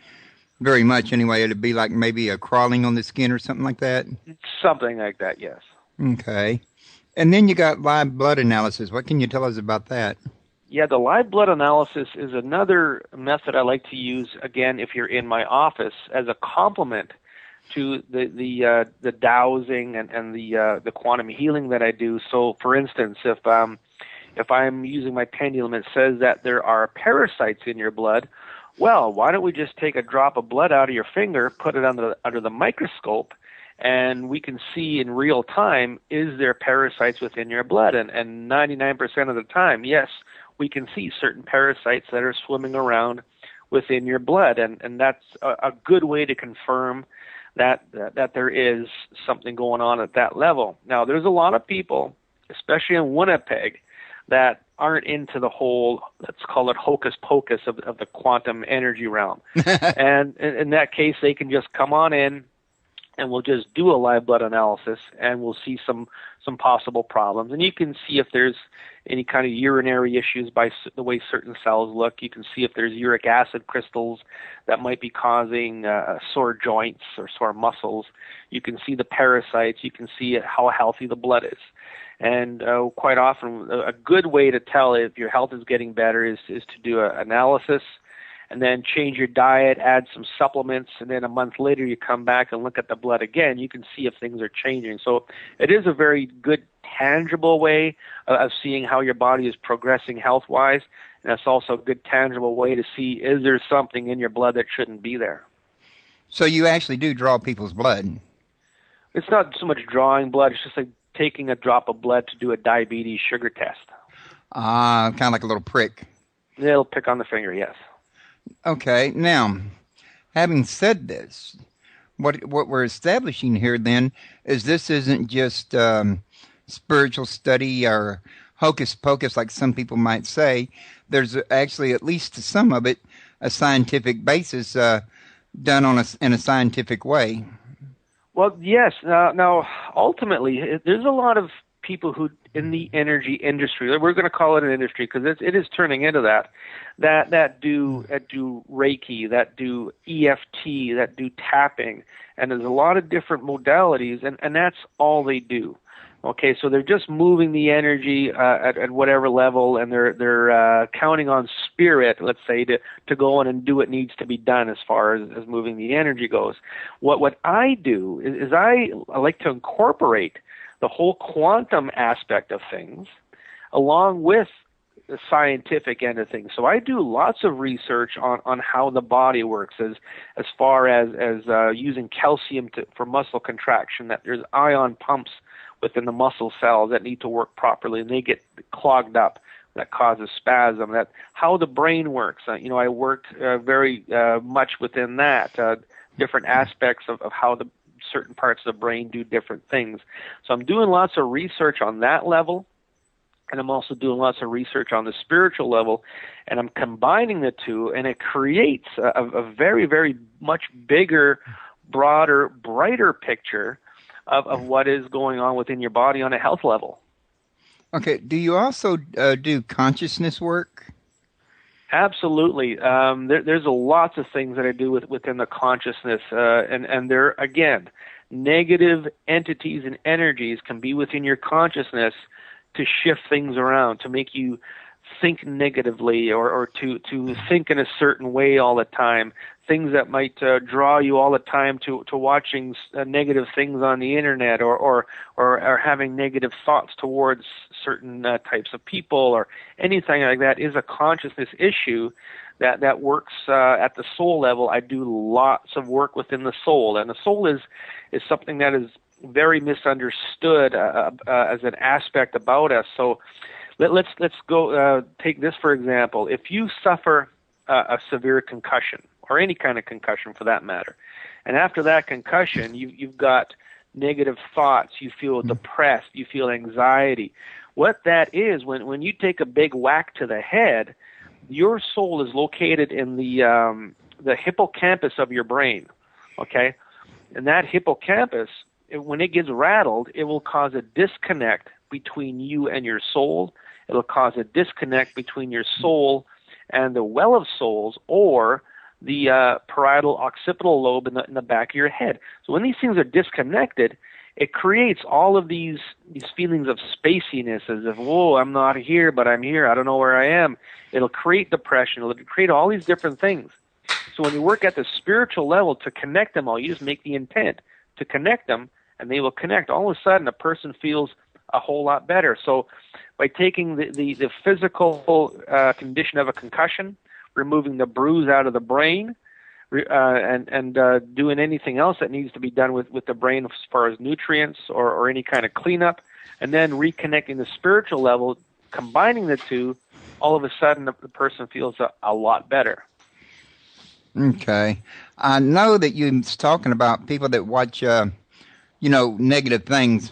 very much anyway. It'd be like maybe a crawling on the skin or something like that? Something like that, yes. Okay. And then you got live blood analysis. What can you tell us about that? Yeah, the live blood analysis is another method I like to use, again, if you're in my office, as a complement to the dowsing and the quantum healing that I do. So, for instance, if I'm using my pendulum, it says that there are parasites in your blood. Well, why don't we just take a drop of blood out of your finger, put it under the microscope, and we can see in real time, is there parasites within your blood? And 99% of the time, yes, we can see certain parasites that are swimming around within your blood. And that's a good way to confirm that there is something going on at that level. Now, there's a lot of people, especially in Winnipeg, that aren't into the whole, let's call it hocus pocus of the quantum energy realm. And in that case, they can just come on in and we'll just do a live blood analysis and we'll see some possible problems. And you can see if there's any kind of urinary issues by the way certain cells look. You can see if there's uric acid crystals that might be causing sore joints or sore muscles. You can see the parasites. You can see how healthy the blood is. And quite often, a good way to tell if your health is getting better is to do an analysis and then change your diet, add some supplements, and then a month later you come back and look at the blood again. You can see if things are changing. So it is a very good, tangible way of seeing how your body is progressing health-wise, and it's also a good, tangible way to see, is there something in your blood that shouldn't be there? So you actually do draw people's blood? It's not so much drawing blood. It's just like taking a drop of blood to do a diabetes sugar test. Kind of like a little prick. It'll pick on the finger, yes. Okay, now, having said this, what we're establishing here then is this isn't just spiritual study or hocus pocus like some people might say. There's actually, at least some of it, a scientific basis done in a scientific way. Well, yes. Now, ultimately, there's a lot of people who in the energy industry, we're going to call it an industry because it is turning into that do Reiki, that do EFT, that do tapping, and there's a lot of different modalities, and that's all they do. Okay, so they're just moving the energy at whatever level, and they're counting on spirit, let's say, to go in and do what needs to be done as far as moving the energy goes. What I do is I like to incorporate the whole quantum aspect of things along with the scientific end of things. So I do lots of research on how the body works, as far as using calcium for muscle contraction, that there's ion pumps within the muscle cells that need to work properly, and they get clogged up. That causes spasm. That how the brain works. I worked very much within that, different aspects of how the certain parts of the brain do different things. So I'm doing lots of research on that level, and I'm also doing lots of research on the spiritual level, and I'm combining the two, and it creates a very, very much bigger, broader, brighter picture of what is going on within your body on a health level. Okay. Do you also do consciousness work? Absolutely. There's lots of things that I do within the consciousness, and there, again, negative entities and energies can be within your consciousness to shift things around, to make you think negatively or to think in a certain way all the time, things that might draw you all the time to watching negative things on the internet or having negative thoughts towards certain types of people or anything like that is a consciousness issue that works at the soul level. I do lots of work within the soul, and the soul is something that is very misunderstood as an aspect about us. So let's go take this for example. If you suffer a severe concussion, or any kind of concussion for that matter, and after that concussion you've got negative thoughts, you feel depressed, you feel anxiety. What that is, when you take a big whack to the head, your soul is located in the hippocampus of your brain, okay? And that hippocampus, when it gets rattled, it will cause a disconnect between you and your soul. It'll cause a disconnect between your soul and the well of souls, or the parietal occipital lobe in the back of your head. So when these things are disconnected, it creates all of these feelings of spaciness, as if, whoa, I'm not here, but I'm here. I don't know where I am. It'll create depression. It'll create all these different things. So when you work at the spiritual level to connect them all, you just make the intent to connect them, and they will connect. All of a sudden, a person feels a whole lot better. So by taking the physical condition of a concussion, removing the bruise out of the brain, and doing anything else that needs to be done with the brain as far as nutrients or any kind of cleanup, and then reconnecting the spiritual level, combining the two, all of a sudden the person feels a lot better. Okay. I know that you're talking about people that watch, negative things.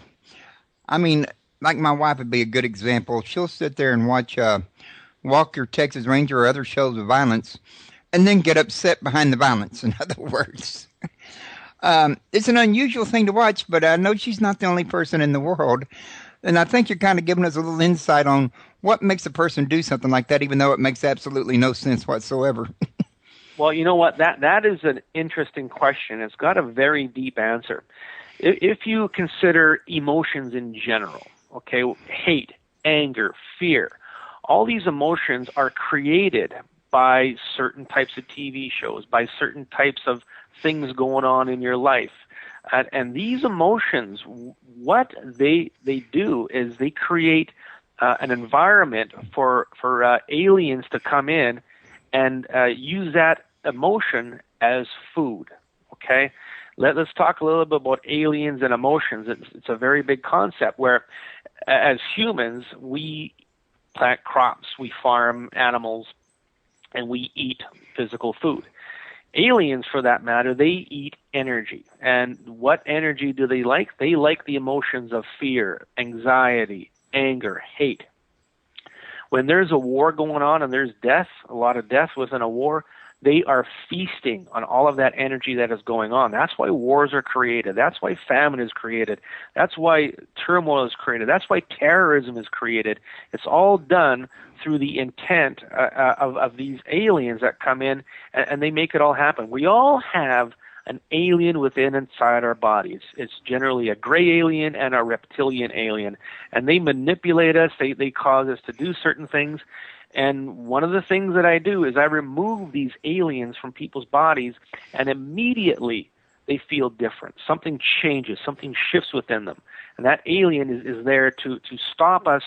I mean, like my wife would be a good example. She'll sit there and watch Walker, Texas Ranger, or other shows of violence, and then get upset behind the violence, in other words. It's an unusual thing to watch, but I know she's not the only person in the world. And I think you're kind of giving us a little insight on what makes a person do something like that, even though it makes absolutely no sense whatsoever. Well, you know what? That is an interesting question. It's got a very deep answer. If you consider emotions in general, okay, hate, anger, fear, all these emotions are created by certain types of TV shows, by certain types of things going on in your life. And these emotions, what they do is they create an environment for aliens to come in and use that emotion as food, okay? Let's talk a little bit about aliens and emotions. It's a very big concept where, as humans, we plant crops, we farm animals, and we eat physical food. Aliens, for that matter, they eat energy. And what energy do they like? They like the emotions of fear, anxiety, anger, hate. When there's a war going on and there's death, a lot of death within a war, they are feasting on all of that energy that is going on. That's why wars are created. That's why famine is created. That's why turmoil is created. That's why terrorism is created. It's all done through the intent of these aliens that come in, and they make it all happen. We all have an alien within inside our bodies. It's generally a gray alien and a reptilian alien, and they manipulate us. They cause us to do certain things. And one of the things that I do is I remove these aliens from people's bodies, and immediately they feel different. Something changes, something shifts within them. And that alien is there to stop us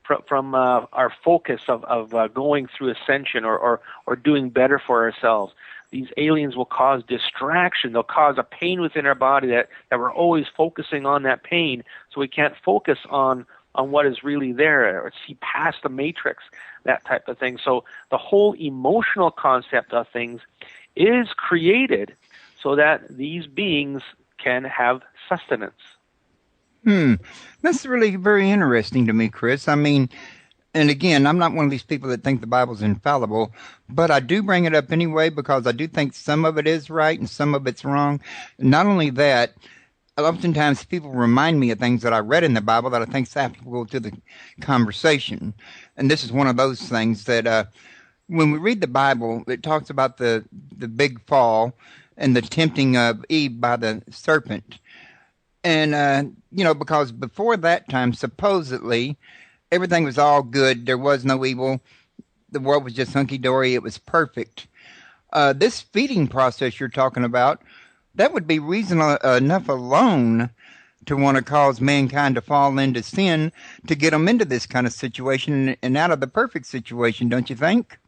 from our focus of going through ascension or doing better for ourselves. These aliens will cause distraction. They'll cause a pain within our body that we're always focusing on that pain, so we can't focus on what is really there or see past the matrix, that type of thing. So the whole emotional concept of things is created so that these beings can have sustenance. That's really very interesting to me, Chris. I mean, and again, I'm not one of these people that think the Bible's infallible, but I do bring it up anyway because I do think some of it is right and some of it's wrong. Not only that, oftentimes people remind me of things that I read in the Bible that I think is applicable to the conversation. And this is one of those things that when we read the Bible, it talks about the big fall and the tempting of Eve by the serpent. And, because before that time, supposedly, everything was all good. There was no evil. The world was just hunky-dory. It was perfect. This feeding process you're talking about, that would be reason enough alone to want to cause mankind to fall into sin to get them into this kind of situation and out of the perfect situation, don't you think?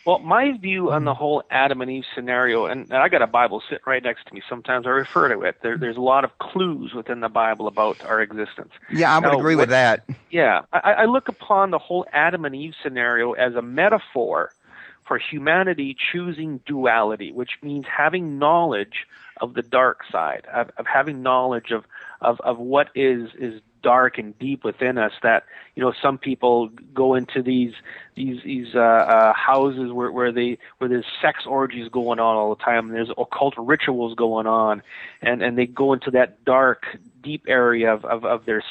Well, my view on the whole Adam and Eve scenario, and I got a Bible sitting right next to me. Sometimes I refer to it. There's a lot of clues within the Bible about our existence. Yeah, I would agree with that. Yeah, I look upon the whole Adam and Eve scenario as a metaphor for humanity choosing duality, which means having knowledge of the dark side, of having knowledge of what is dark and deep within us. That some people go into these houses where there's sex orgies going on all the time, and there's occult rituals going on, and they go into that dark, deep area of their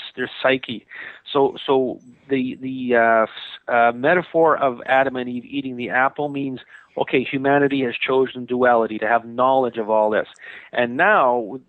psyche. So the metaphor of Adam and Eve eating the apple means, okay, humanity has chosen duality, to have knowledge of all this, and now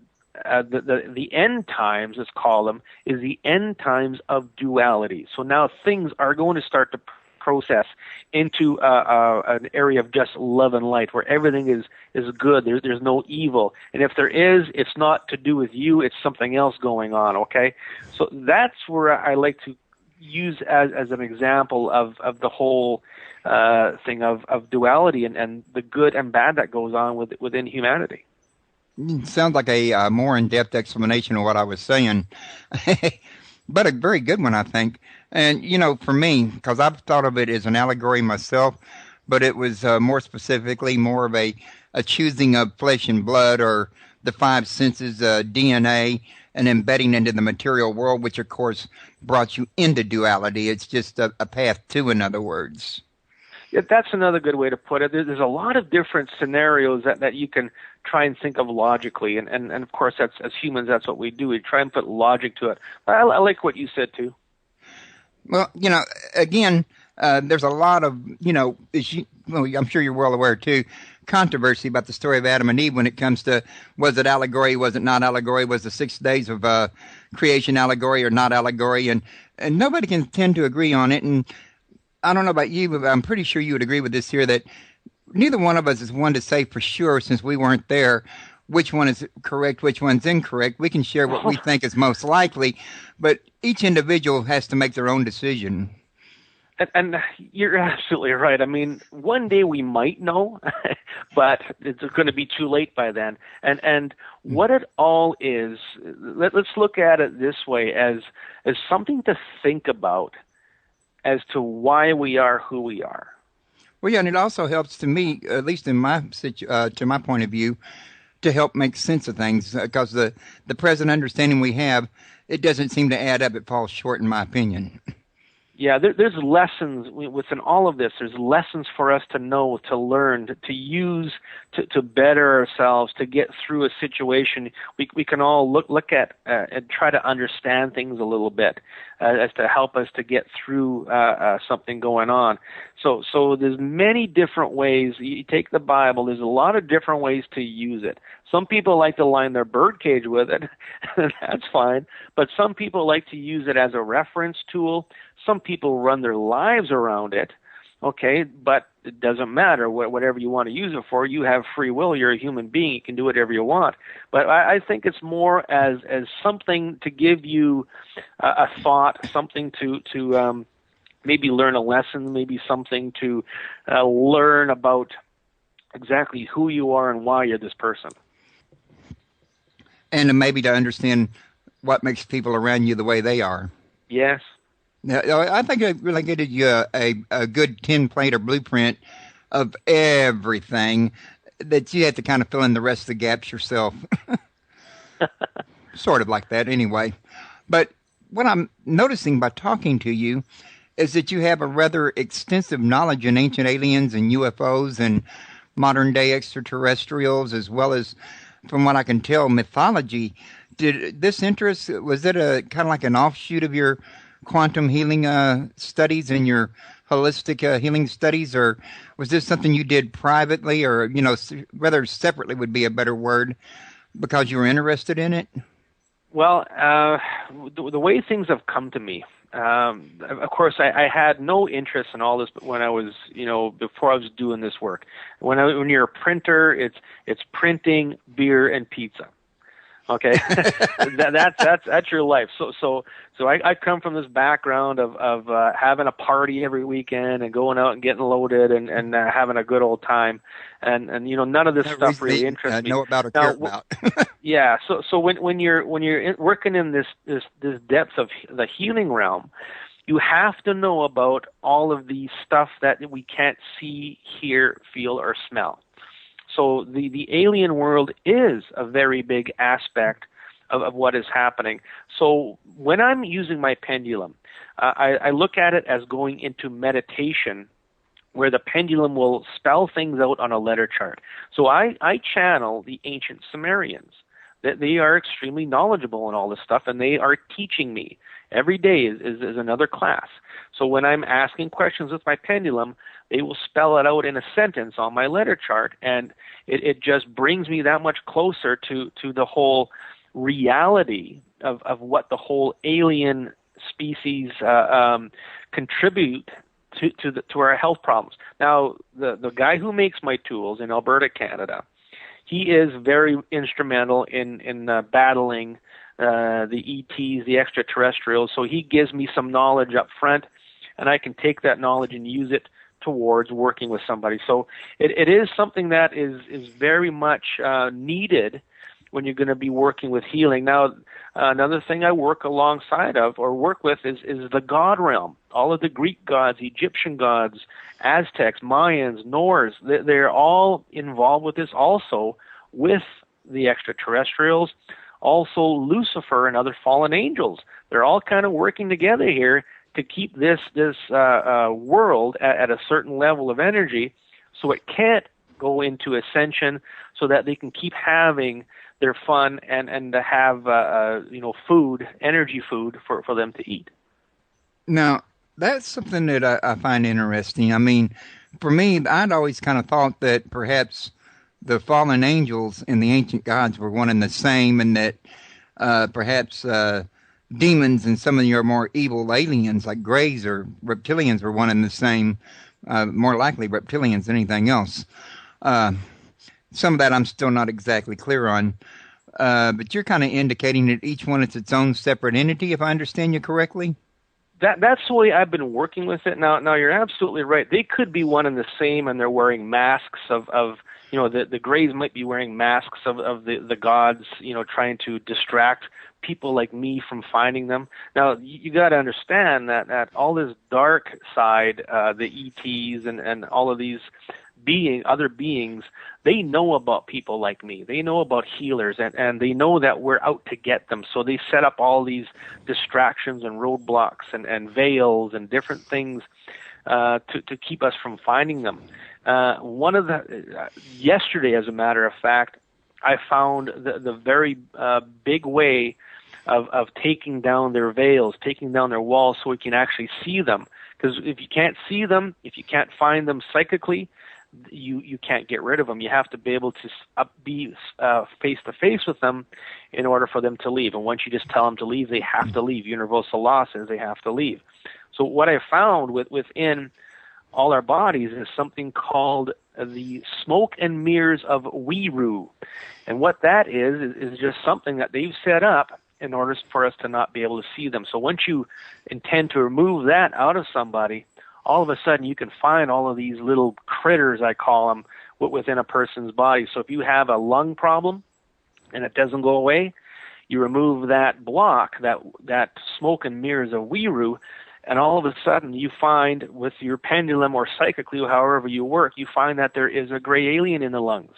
the end times, let's call them, is the end times of duality. So now things are going to start to process into an area of just love and light, where everything is good. There's no evil, and if there is, it's not to do with you. It's something else going on. Okay, so that's where I like to use as an example of the whole thing of duality and the good and bad that goes on within humanity. It sounds like a more in-depth explanation of what I was saying, but a very good one, I think. And, for me, because I've thought of it as an allegory myself, but it was more specifically more of a choosing of flesh and blood, or the five senses, DNA, and embedding into the material world, which, of course, brought you into duality. It's just a path to, in other words. Yeah, that's another good way to put it. There's a lot of different scenarios that you can try and think of logically, and of course, that's, as humans, that's what we do. We try and put logic to it. But I like what you said too. Well, again, there's a lot of, I'm sure you're well aware too, controversy about the story of Adam and Eve when it comes to, was it allegory, was it not allegory, was the 6 days of creation allegory or not allegory, and nobody can tend to agree on it. And I don't know about you, but I'm pretty sure you would agree with this here, that neither one of us is one to say for sure, since we weren't there, which one is correct, which one's incorrect. We can share what we think is most likely, but each individual has to make their own decision. And you're absolutely right. I mean, one day we might know, but it's going to be too late by then. And what it all is, let's look at it this way, as something to think about as to why we are who we are. Well, yeah, and it also helps to me, at least in my to my point of view, to help make sense of things, because the present understanding we have, it doesn't seem to add up. It falls short, in my opinion. Yeah, there's lessons within all of this. There's lessons for us to know, to learn, to use, to better ourselves, to get through a situation. We can all look at and try to understand things a little bit as to help us to get through something going on. So there's many different ways. You take the Bible, there's a lot of different ways to use it. Some people like to line their birdcage with it, and that's fine. But some people like to use it as a reference tool. Some people run their lives around it, okay? But it doesn't matter. Whatever you want to use it for, you have free will. You're a human being. You can do whatever you want. But I think it's more as something to give you a thought, something to maybe learn a lesson, maybe something to learn about exactly who you are and why you're this person. And maybe to understand what makes people around you the way they are. Yes. Now, I think I really gave you a good 10-plate or blueprint of everything that you have to kind of fill in the rest of the gaps yourself. Sort of like that anyway. But what I'm noticing by talking to you is that you have a rather extensive knowledge in ancient aliens and UFOs and modern-day extraterrestrials, as well as, from what I can tell, mythology. Did this interest, was it a kind of like an offshoot of your quantum healing studies and your holistic healing studies, or was this something you did privately, or, rather separately would be a better word, because you were interested in it? Well, the way things have come to me, of course, I had no interest in all this, but when I was, before I was doing this work, when you're a printer, it's printing, beer, and pizza. Okay, that's your life. So I come from this background of having a party every weekend and going out and getting loaded and having a good old time, and none of this stuff really interests me. Know about or care about. Yeah. So when you're working in this depth of the healing realm, you have to know about all of the stuff that we can't see, hear, feel, or smell. So the alien world is a very big aspect of what is happening. So when I'm using my pendulum, I look at it as going into meditation, where the pendulum will spell things out on a letter chart. So I channel the ancient Sumerians. That they are extremely knowledgeable in all this stuff, and they are teaching me. Every day is another class. So when I'm asking questions with my pendulum, they will spell it out in a sentence on my letter chart, and it just brings me that much closer to the whole reality of what the whole alien species contribute to our health problems. Now, the guy who makes my tools in Alberta, Canada, he is very instrumental in battling the ETs, the extraterrestrials. So he gives me some knowledge up front, and I can take that knowledge and use it towards working with somebody. So it is something that is very much needed when you're going to be working with healing. Now, another thing I work alongside of or work with is the God realm. All of the Greek gods, Egyptian gods, Aztecs, Mayans, Norse, they're all involved with this also, with the extraterrestrials, also Lucifer and other fallen angels. They're all kind of working together here to keep this world at a certain level of energy so it can't go into ascension, so that they can keep having their fun and to have food, energy food for them to eat. Now, that's something that I find interesting. I mean, for me, I'd always kind of thought that perhaps the fallen angels and the ancient gods were one and the same, and that perhaps demons and some of your more evil aliens like greys or reptilians were one and the same, more likely reptilians than anything else. Some of that I'm still not exactly clear on, but you're kind of indicating that each one is its own separate entity, if I understand you correctly? That's the way I've been working with it. Now you're absolutely right. They could be one and the same, and they're wearing masks of the Greys might be wearing masks of the gods, trying to distract people like me from finding them. Now, you got to understand that all this dark side, the ETs and all of these other beings, they know about people like me. They know about healers, and they know that we're out to get them. So they set up all these distractions and roadblocks and veils and different things to keep us from finding them. Yesterday, as a matter of fact, I found the very big way of taking down their veils, taking down their walls, so we can actually see them. Because if you can't see them, if you can't find them psychically, you can't get rid of them. You have to be able to be face to face with them in order for them to leave. And once you just tell them to leave, they have to leave. Universal law says they have to leave. So what I found within all our bodies is something called the smoke and mirrors of Weeru. And what that is just something that they've set up in order for us to not be able to see them. So once you intend to remove that out of somebody, all of a sudden you can find all of these little critters, I call them, within a person's body. So if you have a lung problem and it doesn't go away, you remove that block, that smoke and mirrors of Weeru, and all of a sudden you find with your pendulum or psychically, however you work, you find that there is a gray alien in the lungs.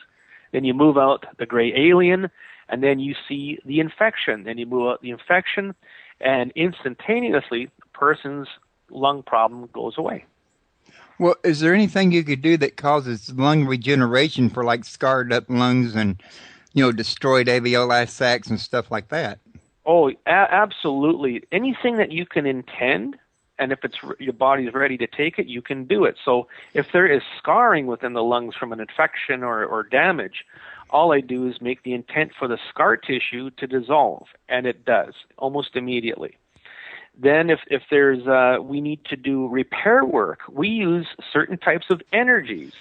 Then you move out the gray alien, and then you see the infection. Then you move out the infection, and instantaneously, the person's lung problem goes away. Well, is there anything you could do that causes lung regeneration for like scarred up lungs and, destroyed alveoli sacs and stuff like that? Oh, absolutely. Anything that you can intend, and if your body's ready to take it, you can do it. So if there is scarring within the lungs from an infection or damage, all I do is make the intent for the scar tissue to dissolve, and it does almost immediately. Then if there's we need to do repair work, we use certain types of energies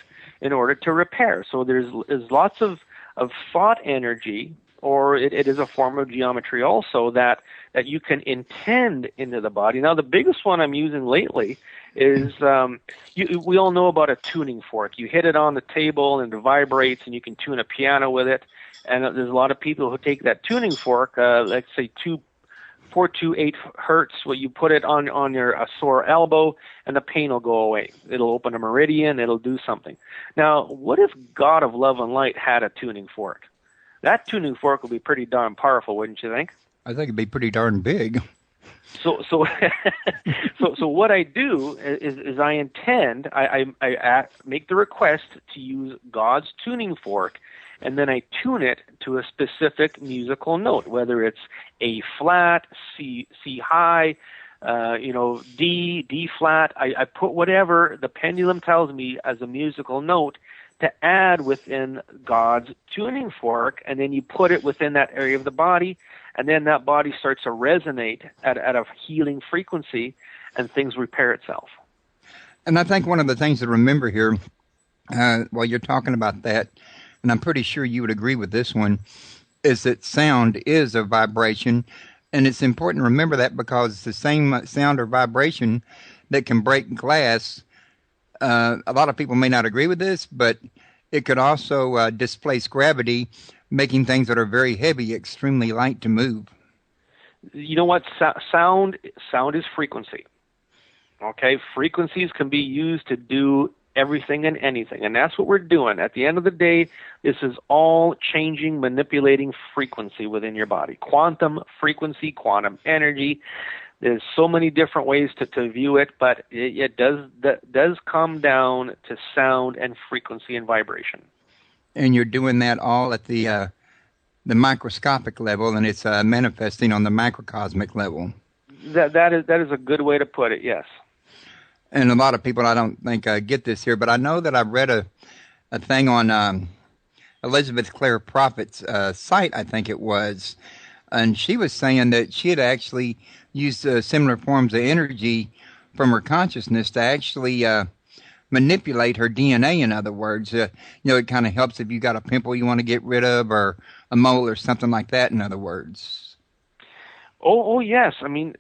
in order to repair. So there's lots of thought energy, or it is a form of geometry also that you can intend into the body. Now the biggest one I'm using lately is we all know about a tuning fork. You hit it on the table and it vibrates, and you can tune a piano with it. And there's a lot of people who take that tuning fork, let's say 428 hertz, where you put it on a sore elbow, and the pain will go away. It'll open a meridian. It'll do something. Now, what if God of Love and Light had a tuning fork? That tuning fork would be pretty darn powerful, wouldn't you think? I think it'd be pretty darn big. So what I do is I intend, I make the request to use God's tuning fork, and then I tune it to a specific musical note, whether it's A flat, C high, D flat. I put whatever the pendulum tells me as a musical note to add within God's tuning fork, and then you put it within that area of the body, and then that body starts to resonate at a healing frequency, and things repair itself. And I think one of the things to remember here, while you're talking about that, and I'm pretty sure you would agree with this one, is that sound is a vibration, and it's important to remember that because it's the same sound or vibration that can break glass. A lot of people may not agree with this, but it could also displace gravity, making things that are very heavy extremely light to move. You know what? Sound is frequency. Okay? Frequencies can be used to do everything and anything, and that's what we're doing. At the end of the day, this is all changing, manipulating frequency within your body. Quantum frequency, quantum energy. There's so many different ways to view it, but it does come down to sound and frequency and vibration. And you're doing that all at the microscopic level, and it's manifesting on the macrocosmic level. That is a good way to put it. Yes. And a lot of people, I don't think, get this here, but I know that I've read a thing on Elizabeth Clare Prophet's site, I think it was, and she was saying that she had actually used similar forms of energy from her consciousness to actually manipulate her DNA, in other words. It kind of helps if you got a pimple you want to get rid of, or a mole or something like that, in other words. Oh yes. I mean,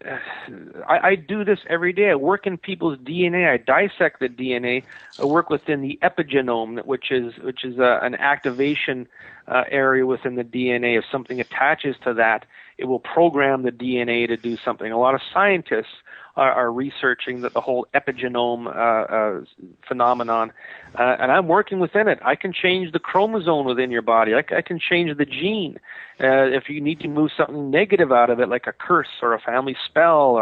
I do this every day. I work in people's DNA. I dissect the DNA. I work within the epigenome, which is an activation area within the DNA. If something attaches to that, it will program the DNA to do something. A lot of scientists are researching the whole epigenome phenomenon, and I'm working within it. I can change the chromosome within your body. I can change the gene. If you need to move something negative out of it, like a curse or a family spell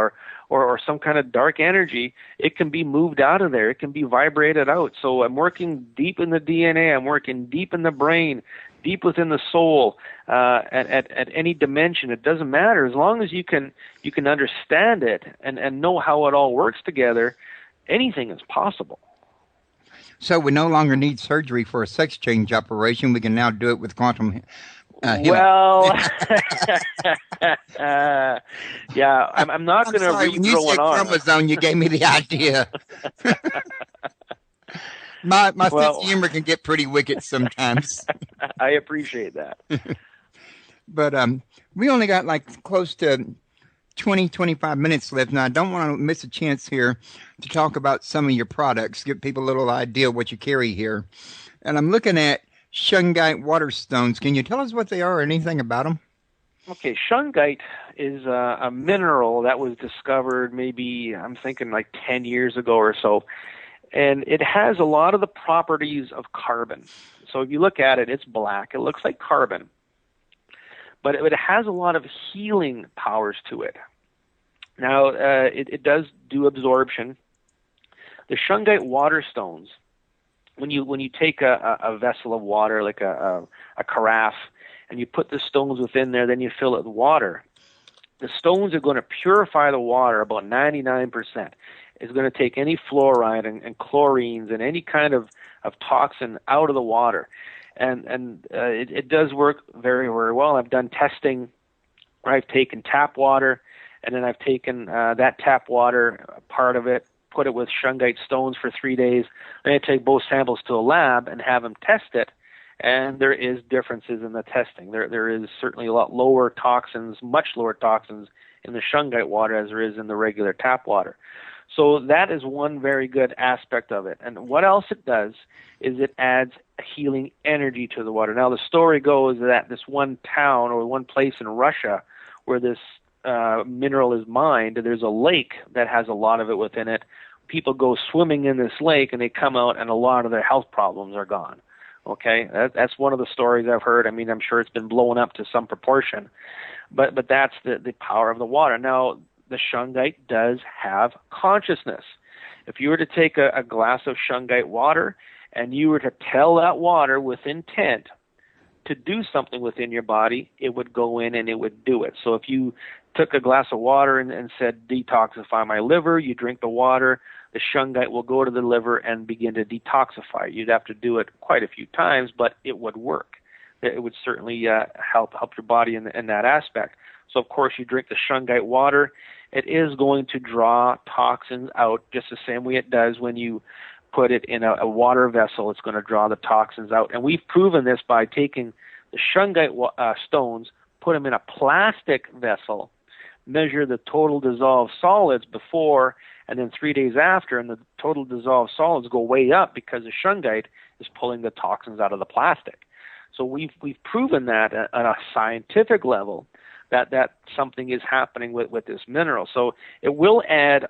or some kind of dark energy, it can be moved out of there. It can be vibrated out. So I'm working deep in the DNA. I'm working deep in the brain, deep within the soul, at any dimension. It doesn't matter. As long as you can understand it and know how it all works together, anything is possible. So we no longer need surgery for a sex change operation. We can now do it with quantum healing. Well, yeah, I'm not going to regrow an arm. When you said chromosome, you gave me the idea. My sense of humor can get pretty wicked sometimes. I appreciate that. But we only got like close to 20, 25 minutes left, and I don't want to miss a chance here to talk about some of your products, give people a little idea of what you carry here. And I'm looking at shungite water stones. Can you tell us what they are or anything about them? Okay, shungite is a mineral that was discovered maybe, I'm thinking like 10 years ago or so, and it has a lot of the properties of carbon. So if you look at it, it's black. It looks like carbon, but it has a lot of healing powers to it. Now, it does do absorption. The shungite water stones, when you take a vessel of water, like a carafe, and you put the stones within there, then you fill it with water, the stones are going to purify the water about 99%. It's going to take any fluoride and chlorines and any kind of toxin out of the water. And it does work very, very well. I've done testing where I've taken tap water, and then I've taken that tap water, part of it, put it with shungite stones for 3 days. Then I take both samples to a lab and have them test it. And there is differences in the testing. There is certainly a lot lower toxins, much lower toxins in the shungite water as there is in the regular tap water. So that is one very good aspect of it. And what else it does is it adds a healing energy to the water. Now, the story goes that this one town or one place in Russia where this mineral is mined, there's a lake that has a lot of it within it. People go swimming in this lake, and they come out, and a lot of their health problems are gone. Okay, that's one of the stories I've heard. I mean, I'm sure it's been blown up to some proportion, but that's the power of the water. Now, the shungite does have consciousness. If you were to take a glass of shungite water and you were to tell that water with intent to do something within your body, it would go in and it would do it. So if you took a glass of water and said, detoxify my liver, you drink the water, the shungite will go to the liver and begin to detoxify. You'd have to do it quite a few times, but it would work. It would certainly help your body in that aspect. So, of course, you drink the shungite water. It is going to draw toxins out just the same way it does when you put it in a water vessel. It's going to draw the toxins out. And we've proven this by taking the shungite stones, put them in a plastic vessel, measure the total dissolved solids before and then 3 days after, and the total dissolved solids go way up because the shungite is pulling the toxins out of the plastic. So we've proven that at a scientific level that something is happening with this mineral. So it will add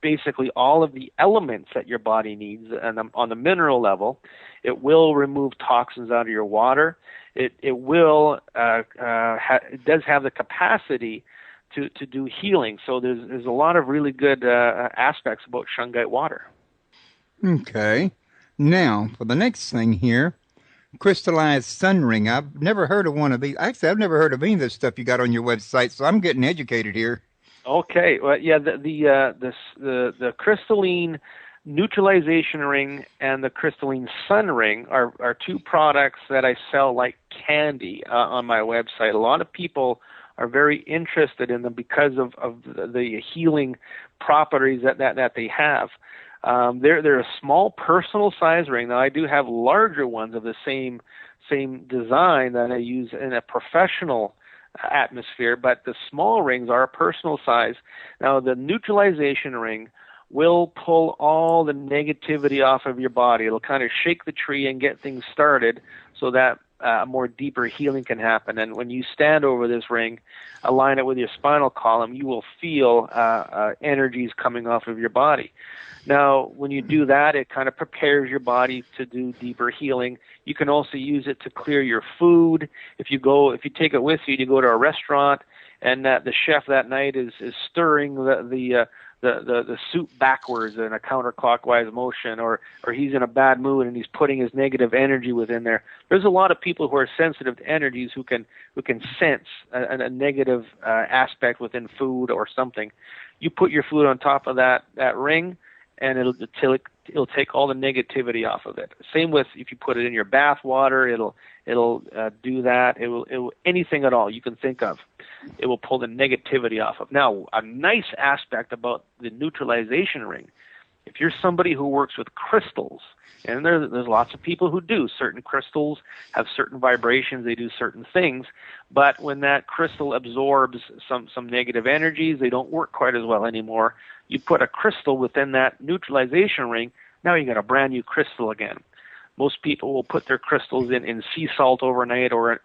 basically all of the elements that your body needs, and on the mineral level, it will remove toxins out of your water. It does have the capacity to do healing. So there's a lot of really good aspects about shungite water. Okay. Now, for the next thing here, crystallized sun ring. I've never heard of one of these. Actually, I've never heard of any of this stuff you got on your website, so I'm getting educated here. Okay. Well, yeah, the crystalline neutralization ring and the crystalline sun ring are two products that I sell like candy on my website. A lot of people are very interested in them because of the healing properties that they have. They're a small personal size ring. Now, I do have larger ones of the same design that I use in a professional atmosphere, but the small rings are a personal size. Now, the neutralization ring will pull all the negativity off of your body. It'll kind of shake the tree and get things started so that more deeper healing can happen. And when you stand over this ring, align it with your spinal column, you will feel energies coming off of your body. Now, when you do that, it kind of prepares your body to do deeper healing. You can also use it to clear your food. If you take it with you, you go to a restaurant, and the chef that night is stirring the soup backwards in a counterclockwise motion, or he's in a bad mood and he's putting his negative energy within there. There's a lot of people who are sensitive to energies who can sense a negative aspect within food or something. You put your food on top of that ring, and it'll take all the negativity off of it. Same with if you put it in your bath water, it'll do that. It will anything at all you can think of, it will pull the negativity off of. Now, a nice aspect about the neutralization ring If you're somebody who works with crystals, and there's lots of people who do, certain crystals have certain vibrations, they do certain things, but when that crystal absorbs some negative energies, they don't work quite as well anymore. You put a crystal within that neutralization ring, now you got a brand new crystal again. Most people will put their crystals in sea salt overnight or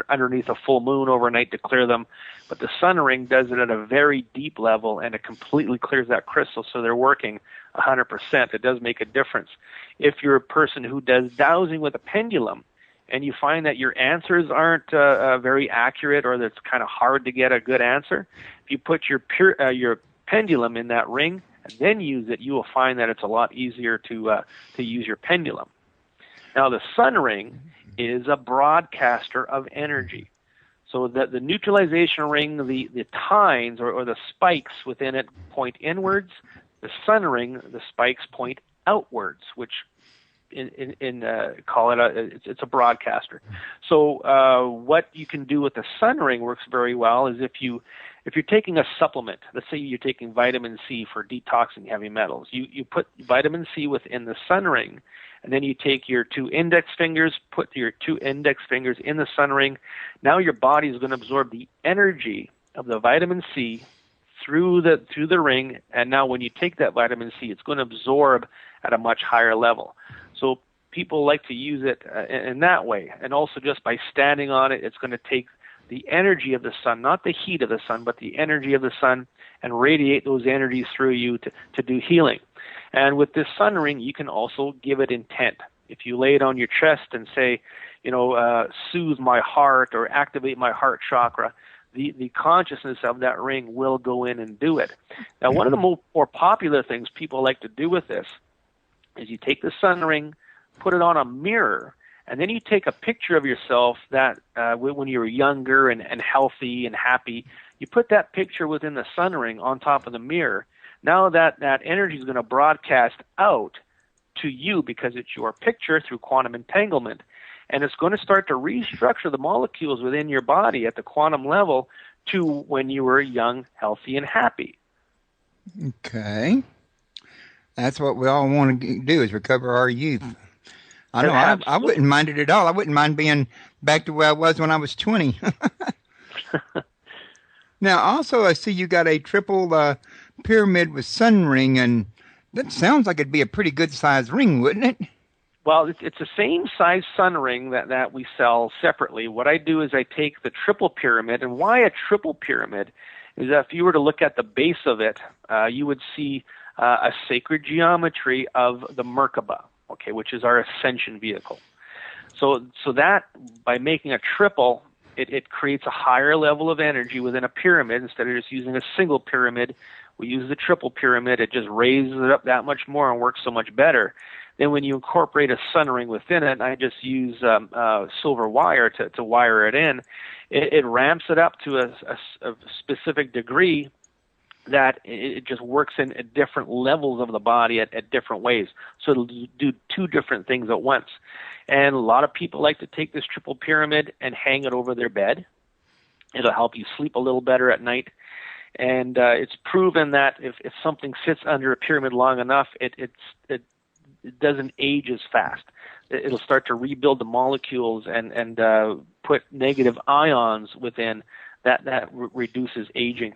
underneath a full moon overnight to clear them. But the sun ring does it at a very deep level, and it completely clears that crystal, so they're working 100%. It does make a difference. If you're a person who does dowsing with a pendulum, and you find that your answers aren't very accurate, or that it's kind of hard to get a good answer, if you put your pendulum in that ring and then use it, you will find that it's a lot easier to use your pendulum. Now, the sun ring is a broadcaster of energy. So the neutralization ring, the tines or the spikes within it point inwards. The sun ring, the spikes point outwards, which call it it's a broadcaster. So what you can do with the sun ring works very well is if you're taking a supplement, let's say you're taking vitamin C for detoxing heavy metals, you put vitamin C within the sun ring, and then you take your two index fingers, put your two index fingers in the sun ring. Now your body is going to absorb the energy of the vitamin C through the ring, and now when you take that vitamin C, it's going to absorb at a much higher level. So people like to use it in that way, and also just by standing on it, it's going to take the energy of the sun, not the heat of the sun, but the energy of the sun, and radiate those energies through you to do healing. And with this sun ring, you can also give it intent. If you lay it on your chest and say, soothe my heart or activate my heart chakra, the consciousness of that ring will go in and do it. Now, one of the more popular things people like to do with this is you take the sun ring, put it on a mirror, and then you take a picture of yourself that when you were younger and healthy and happy. You put that picture within the sun ring on top of the mirror. Now that energy is going to broadcast out to you because it's your picture through quantum entanglement. And it's going to start to restructure the molecules within your body at the quantum level to when you were young, healthy, and happy. Okay. That's what we all want to do, is recover our youth. I know I wouldn't mind it at all. I wouldn't mind being back to where I was when I was 20. Now, also, I see you got a triple pyramid with sun ring, and that sounds like it'd be a pretty good-sized ring, wouldn't it? Well, it's the same size sun ring that we sell separately. What I do is I take the triple pyramid, and why a triple pyramid is that if you were to look at the base of it, you would see a sacred geometry of the Merkaba, okay, which is our ascension vehicle. So that, by making a triple, it creates a higher level of energy within a pyramid. Instead of just using a single pyramid, we use the triple pyramid. It just raises it up that much more and works so much better. Then when you incorporate a sun ring within it, I just use silver wire to wire it in. It ramps it up to a specific degree that it just works in at different levels of the body at different ways. So it'll do two different things at once. And a lot of people like to take this triple pyramid and hang it over their bed. It'll help you sleep a little better at night. And it's proven that if something sits under a pyramid long enough, it doesn't age as fast. It'll start to rebuild the molecules and put negative ions within that reduces aging.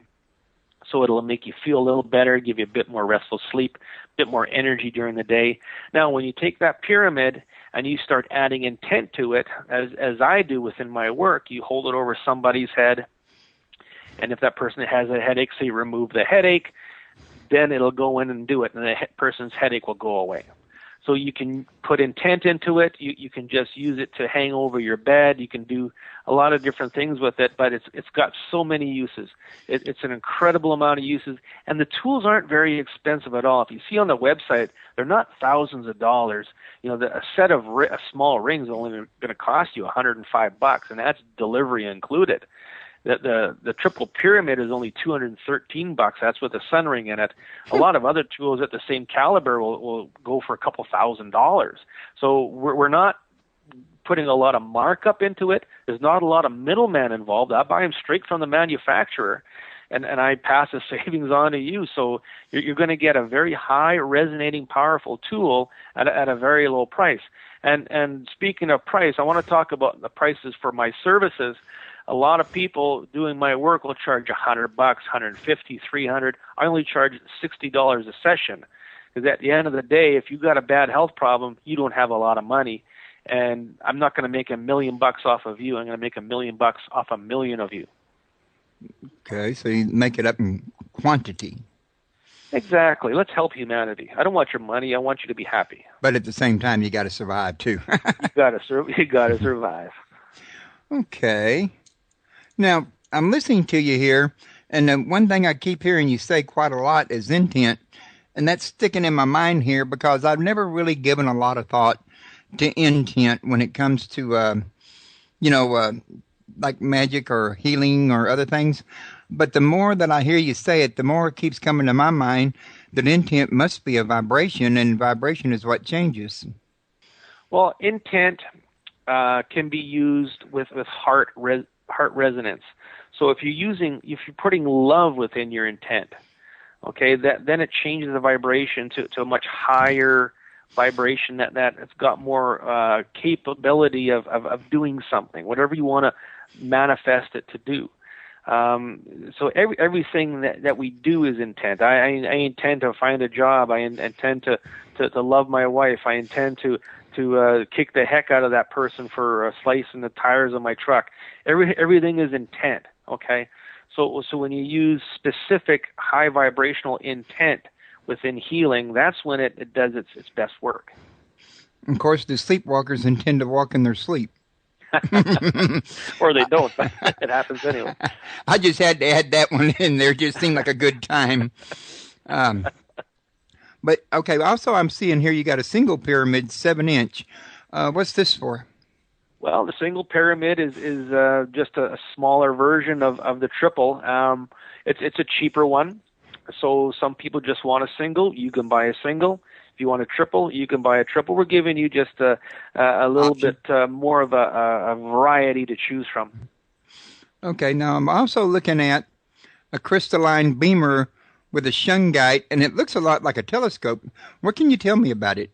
So it'll make you feel a little better, give you a bit more restful sleep, a bit more energy during the day. Now, when you take that pyramid and you start adding intent to it, as I do within my work, you hold it over somebody's head, and if that person has a headache, so you remove the headache, then it'll go in and do it, and the person's headache will go away. So you can put intent into it. You can just use it to hang over your bed. You can do a lot of different things with it, but it's got so many uses. It's an incredible amount of uses, and the tools aren't very expensive at all. If you see on the website, they're not thousands of dollars. A set of small rings is only going to cost you $105, and that's delivery included. The triple pyramid is only $213. That's with a sun ring in it. A lot of other tools at the same caliber will go for a couple $1,000s. So we're not putting a lot of markup into it. There's not a lot of middleman involved. I buy them straight from the manufacturer, and I pass the savings on to you. So you're going to get a very high resonating, powerful tool at a very low price. And speaking of price, I want to talk about the prices for my services. A lot of people doing my work will charge $100, $150, $300. I only charge $60 a session, because at the end of the day, if you've got a bad health problem, you don't have a lot of money, and I'm not going to make $1 million off of you. I'm going to make $1 million off 1 million of you. Okay, so you make it up in quantity. Exactly. Let's help humanity. I don't want your money. I want you to be happy. But at the same time, you got to survive too. You got to survive. Okay. Now, I'm listening to you here, and one thing I keep hearing you say quite a lot is intent, and that's sticking in my mind here because I've never really given a lot of thought to intent when it comes to, like magic or healing or other things. But the more that I hear you say it, the more it keeps coming to my mind that intent must be a vibration, and vibration is what changes. Well, intent can be used with heart resonance. So if you're putting love within your intent, okay, then it changes the vibration to a much higher vibration that it's got more capability of doing something, whatever you want to manifest it to do. So everything that we do is intent. I intend to find a job. I intend to love my wife. I intend to kick the heck out of that person for slicing the tires of my truck. Everything is intent. Okay, so when you use specific high vibrational intent within healing, that's when it does its best work. Of course, the sleepwalkers intend to walk in their sleep. Or they don't, but it happens anyway. I just had to add that one in there. Just seemed like a good time. But, okay, also I'm seeing here you got a single pyramid, 7-inch. What's this for? Well, the single pyramid is just a smaller version of the triple. It's a cheaper one. So some people just want a single. You can buy a single. If you want a triple, you can buy a triple. We're giving you just a little option. bit more of a variety to choose from. Okay, now I'm also looking at a crystalline beamer with a shungite, and it looks a lot like a telescope. What can you tell me about it?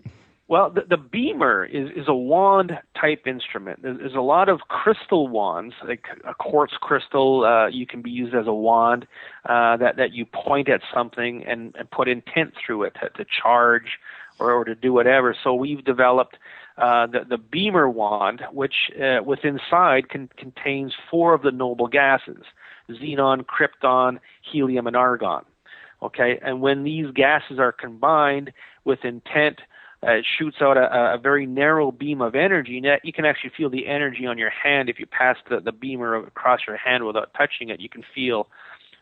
Well, the beamer is a wand-type instrument. There's a lot of crystal wands, like a quartz crystal. You can be used as a wand that you point at something and put intent through it to charge or to do whatever. So we've developed the beamer wand, which within inside contains 4 of the noble gases: xenon, krypton, helium, and argon. Okay, and when these gases are combined with intent, it shoots out a very narrow beam of energy. And you can actually feel the energy on your hand. If you pass the beamer across your hand without touching it, you can feel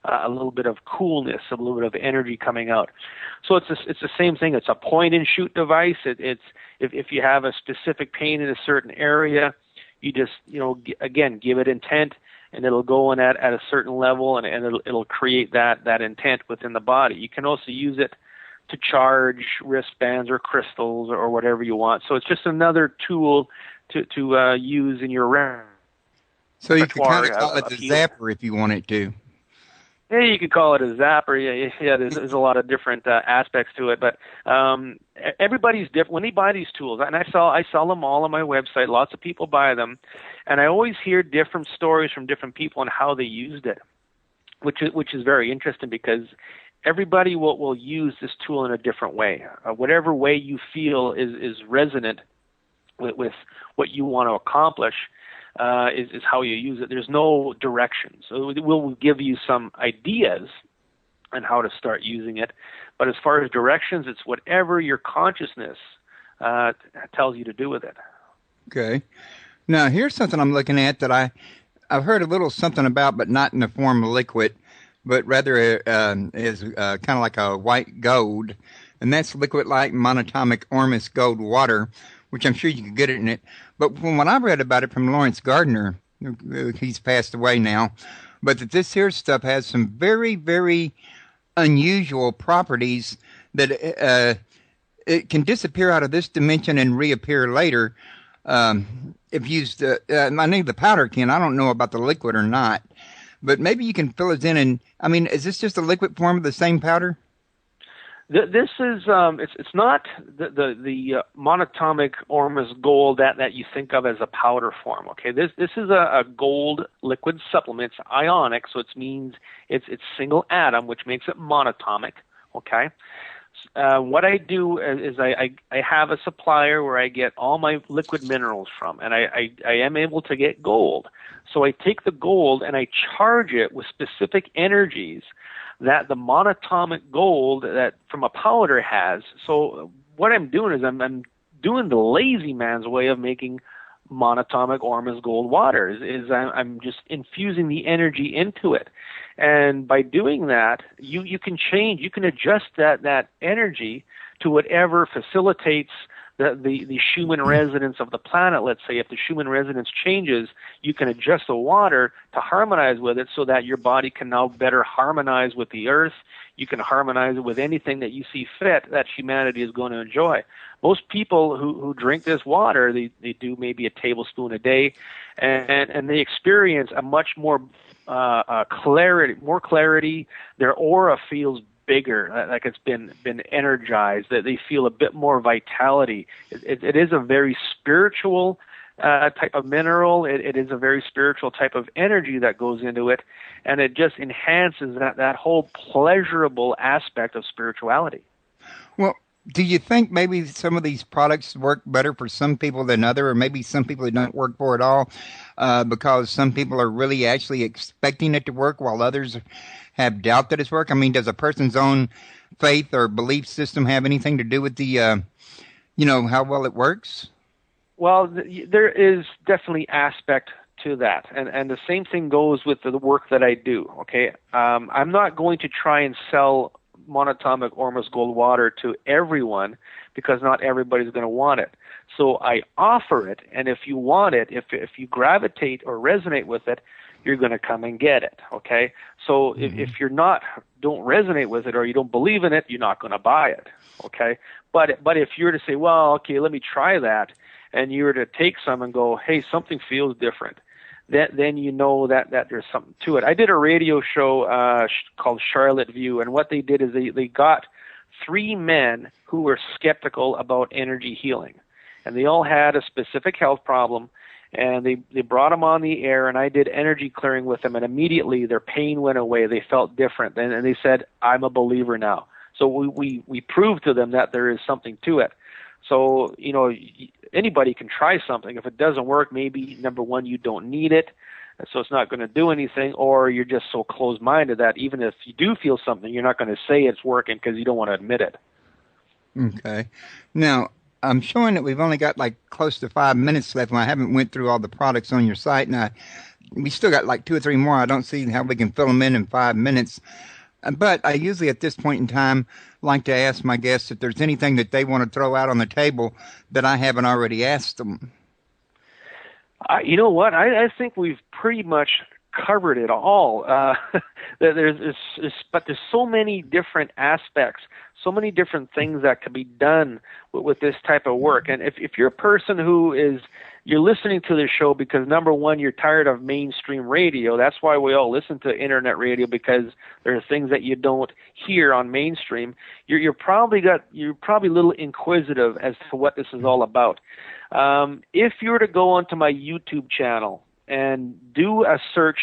a little bit of coolness, a little bit of energy coming out. So it's the same thing. It's a point-and-shoot device. It's if you have a specific pain in a certain area, you just again give it intent, and it'll go in at a certain level, and it'll create that intent within the body. You can also use it to charge wristbands or crystals or whatever you want. So it's just another tool to use in your repertoire. So you could kind of call it the zapper if you wanted to. Yeah, you could call it a zapper. Yeah, there's a lot of different aspects to it. But everybody's different. When they buy these tools, and I sell them all on my website. Lots of people buy them. And I always hear different stories from different people on how they used it, which is very interesting because everybody will use this tool in a different way. Whatever way you feel is resonant with what you want to accomplish is how you use it. There's no direction. So we'll give you some ideas on how to start using it. But as far as directions, it's whatever your consciousness tells you to do with it. Okay. Now, here's something I'm looking at that I've heard a little something about, but not in the form of liquid, but rather is kind of like a white gold, and that's liquid light monatomic Ormus gold water, which I'm sure you could get it in it. But from what I've read about it from Lawrence Gardner, he's passed away now, but that this here stuff has some very, very unusual properties that it can disappear out of this dimension and reappear later. If used, I think the powder can. I don't know about the liquid or not. but maybe you can fill us in. And I mean, is this just a liquid form of the same powder? This is it's not the monatomic Ormus gold that you think of as a powder form. Okay, this is a gold liquid supplement. It's ionic, so it means it's single atom, which makes it monatomic. Okay. What I do is I have a supplier where I get all my liquid minerals from, and I am able to get gold. So I take the gold and I charge it with specific energies that the monatomic gold that from a powder has. So what I'm doing is I'm doing the lazy man's way of making monatomic Ormus gold water. Is I'm just infusing the energy into it. And by doing that, you can change, you can adjust that energy to whatever facilitates the Schumann resonance of the planet. Let's say if the Schumann resonance changes, you can adjust the water to harmonize with it so that your body can now better harmonize with the earth. You can harmonize it with anything that you see fit that humanity is going to enjoy. Most people who drink this water, they do maybe a tablespoon a day, and they experience a much more clarity. Their aura feels bigger, like it's been energized, that they feel a bit more vitality. It is a very spiritual type of mineral. It is a very spiritual type of energy that goes into it, and it just enhances that whole pleasurable aspect of spirituality. Well, do you think maybe some of these products work better for some people than other, or maybe some people it don't work for at all, because some people are really actually expecting it to work while others have doubt that it's work? I mean, does a person's own faith or belief system have anything to do with the, how well it works? Well, there is definitely aspect to that, and the same thing goes with the work that I do. Okay, I'm not going to try and sell monatomic Ormus gold water to everyone because not everybody's going to want it. So I offer it, and if you want it, if you gravitate or resonate with it, you're going to come and get it. Okay, so if you're don't resonate with it or you don't believe in it, you're not going to buy it. Okay, but if you were to say, well, okay, let me try that, and you were to take some and go, hey, something feels different, then you know that there's something to it. I did a radio show called Charlotte View, and what they did is they got 3 men who were skeptical about energy healing, and they all had a specific health problem, and they brought them on the air, and I did energy clearing with them, and immediately their pain went away. They felt different, and they said, I'm a believer now. So we proved to them that there is something to it. So, anybody can try something. If it doesn't work, maybe, number one, you don't need it, so it's not going to do anything, or you're just so closed-minded that even if you do feel something, you're not going to say it's working because you don't want to admit it. Okay. Now, I'm showing that we've only got like close to 5 minutes left, and I haven't went through all the products on your site, and we still got like 2 or 3 more. I don't see how we can fill them in 5 minutes. But I usually at this point in time like to ask my guests if there's anything that they want to throw out on the table that I haven't already asked them. You know what? I think we've pretty much covered it all. But there's so many different aspects, so many different things that can be done with this type of work. And if you're a person you're listening to this show because, number one, you're tired of mainstream radio. That's why we all listen to internet radio, because there are things that you don't hear on mainstream. You're probably a little inquisitive as to what this is all about. If you were to go onto my YouTube channel and do a search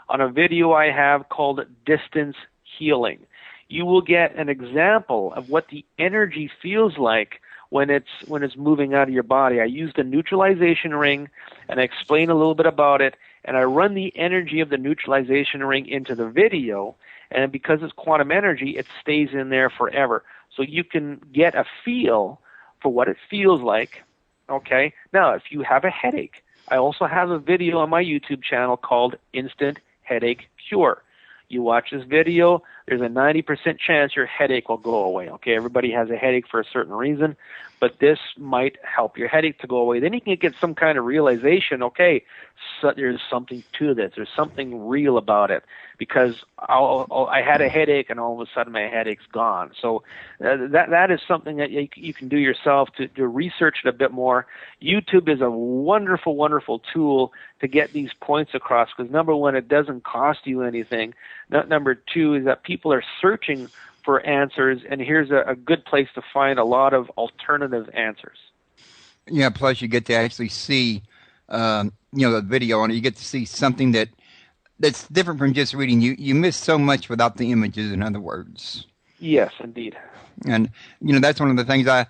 on a video I have called Distance Healing, you will get an example of what the energy feels like when it's moving out of your body. I used a neutralization ring, and I explain a little bit about it, and I run the energy of the neutralization ring into the video, and because it's quantum energy, it stays in there forever. So you can get a feel for what it feels like. Okay? Now, if you have a headache, I also have a video on my YouTube channel called Instant Headache Cure. You watch this video, there's a 90% chance your headache will go away. Okay, everybody has a headache for a certain reason, but this might help your headache to go away. Then you can get some kind of realization, okay, so there's something to this. There's something real about it, because I had a headache and all of a sudden my headache's gone. So that is something that you can do yourself to research it a bit more. YouTube is a wonderful, wonderful tool to get these points across, because number one, it doesn't cost you anything. Number two is that people are searching for answers, and here's a good place to find a lot of alternative answers. Yeah, plus you get to actually see, the video on it. You get to see something that's different from just reading. You miss so much without the images, in other words. Yes, indeed. And, that's one of the things I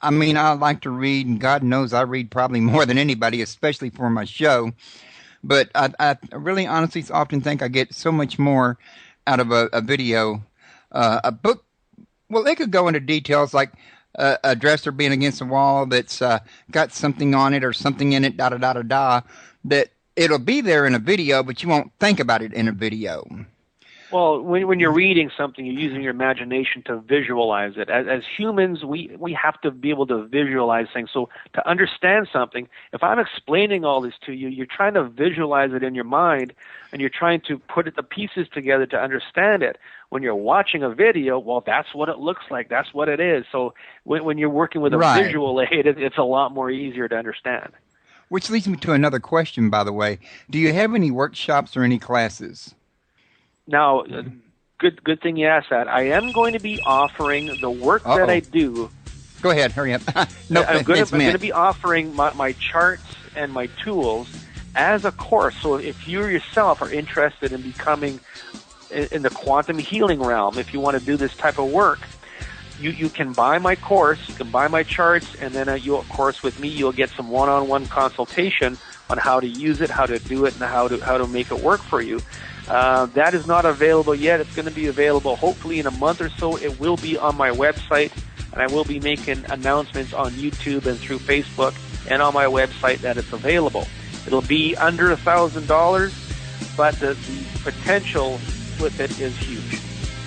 like to read, and God knows I read probably more than anybody, especially for my show. But I really honestly often think I get so much more out of a video. A book, well, they could go into details like a dresser being against a wall that's got something on it or something in it, that it'll be there in a video, but you won't think about it in a video. Well, when you're reading something, you're using your imagination to visualize it. As humans, we have to be able to visualize things. So to understand something, if I'm explaining all this to you, you're trying to visualize it in your mind, and you're trying to put the pieces together to understand it. When you're watching a video, well, that's what it looks like. That's what it is. So when you're working with a visual aid, it's a lot more easier to understand. Which leads me to another question, by the way. Do you have any workshops or any classes? Now, good thing you asked that. I am going to be offering the work that I do. Go ahead, hurry up. I'm going to be offering my charts and my tools as a course. So if you yourself are interested in becoming in the quantum healing realm, if you want to do this type of work, you can buy my course, you can buy my charts, and then of course with me you'll get some one-on-one consultation on how to use it, how to do it, and how to make it work for you. That is not available yet. It's going to be available hopefully in a month or so. It will be on my website, and I will be making announcements on YouTube and through Facebook and on my website that it's available. It'll be under $1,000, but the potential with it is huge.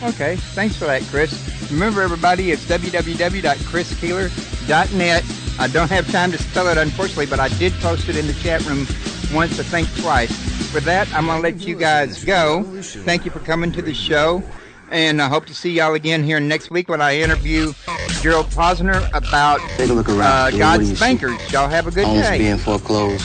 Okay, thanks for that, Chris. Remember, everybody, it's www.chriskeeler.net. I don't have time to spell it, unfortunately, but I did post it in the chat room once, I think twice. For that, I'm going to let you guys go. Thank you for coming to the show, and I hope to see y'all again here next week when I interview Gerald Posner about Take a look around. God's Bankers. Y'all have a good day. Homes being foreclosed.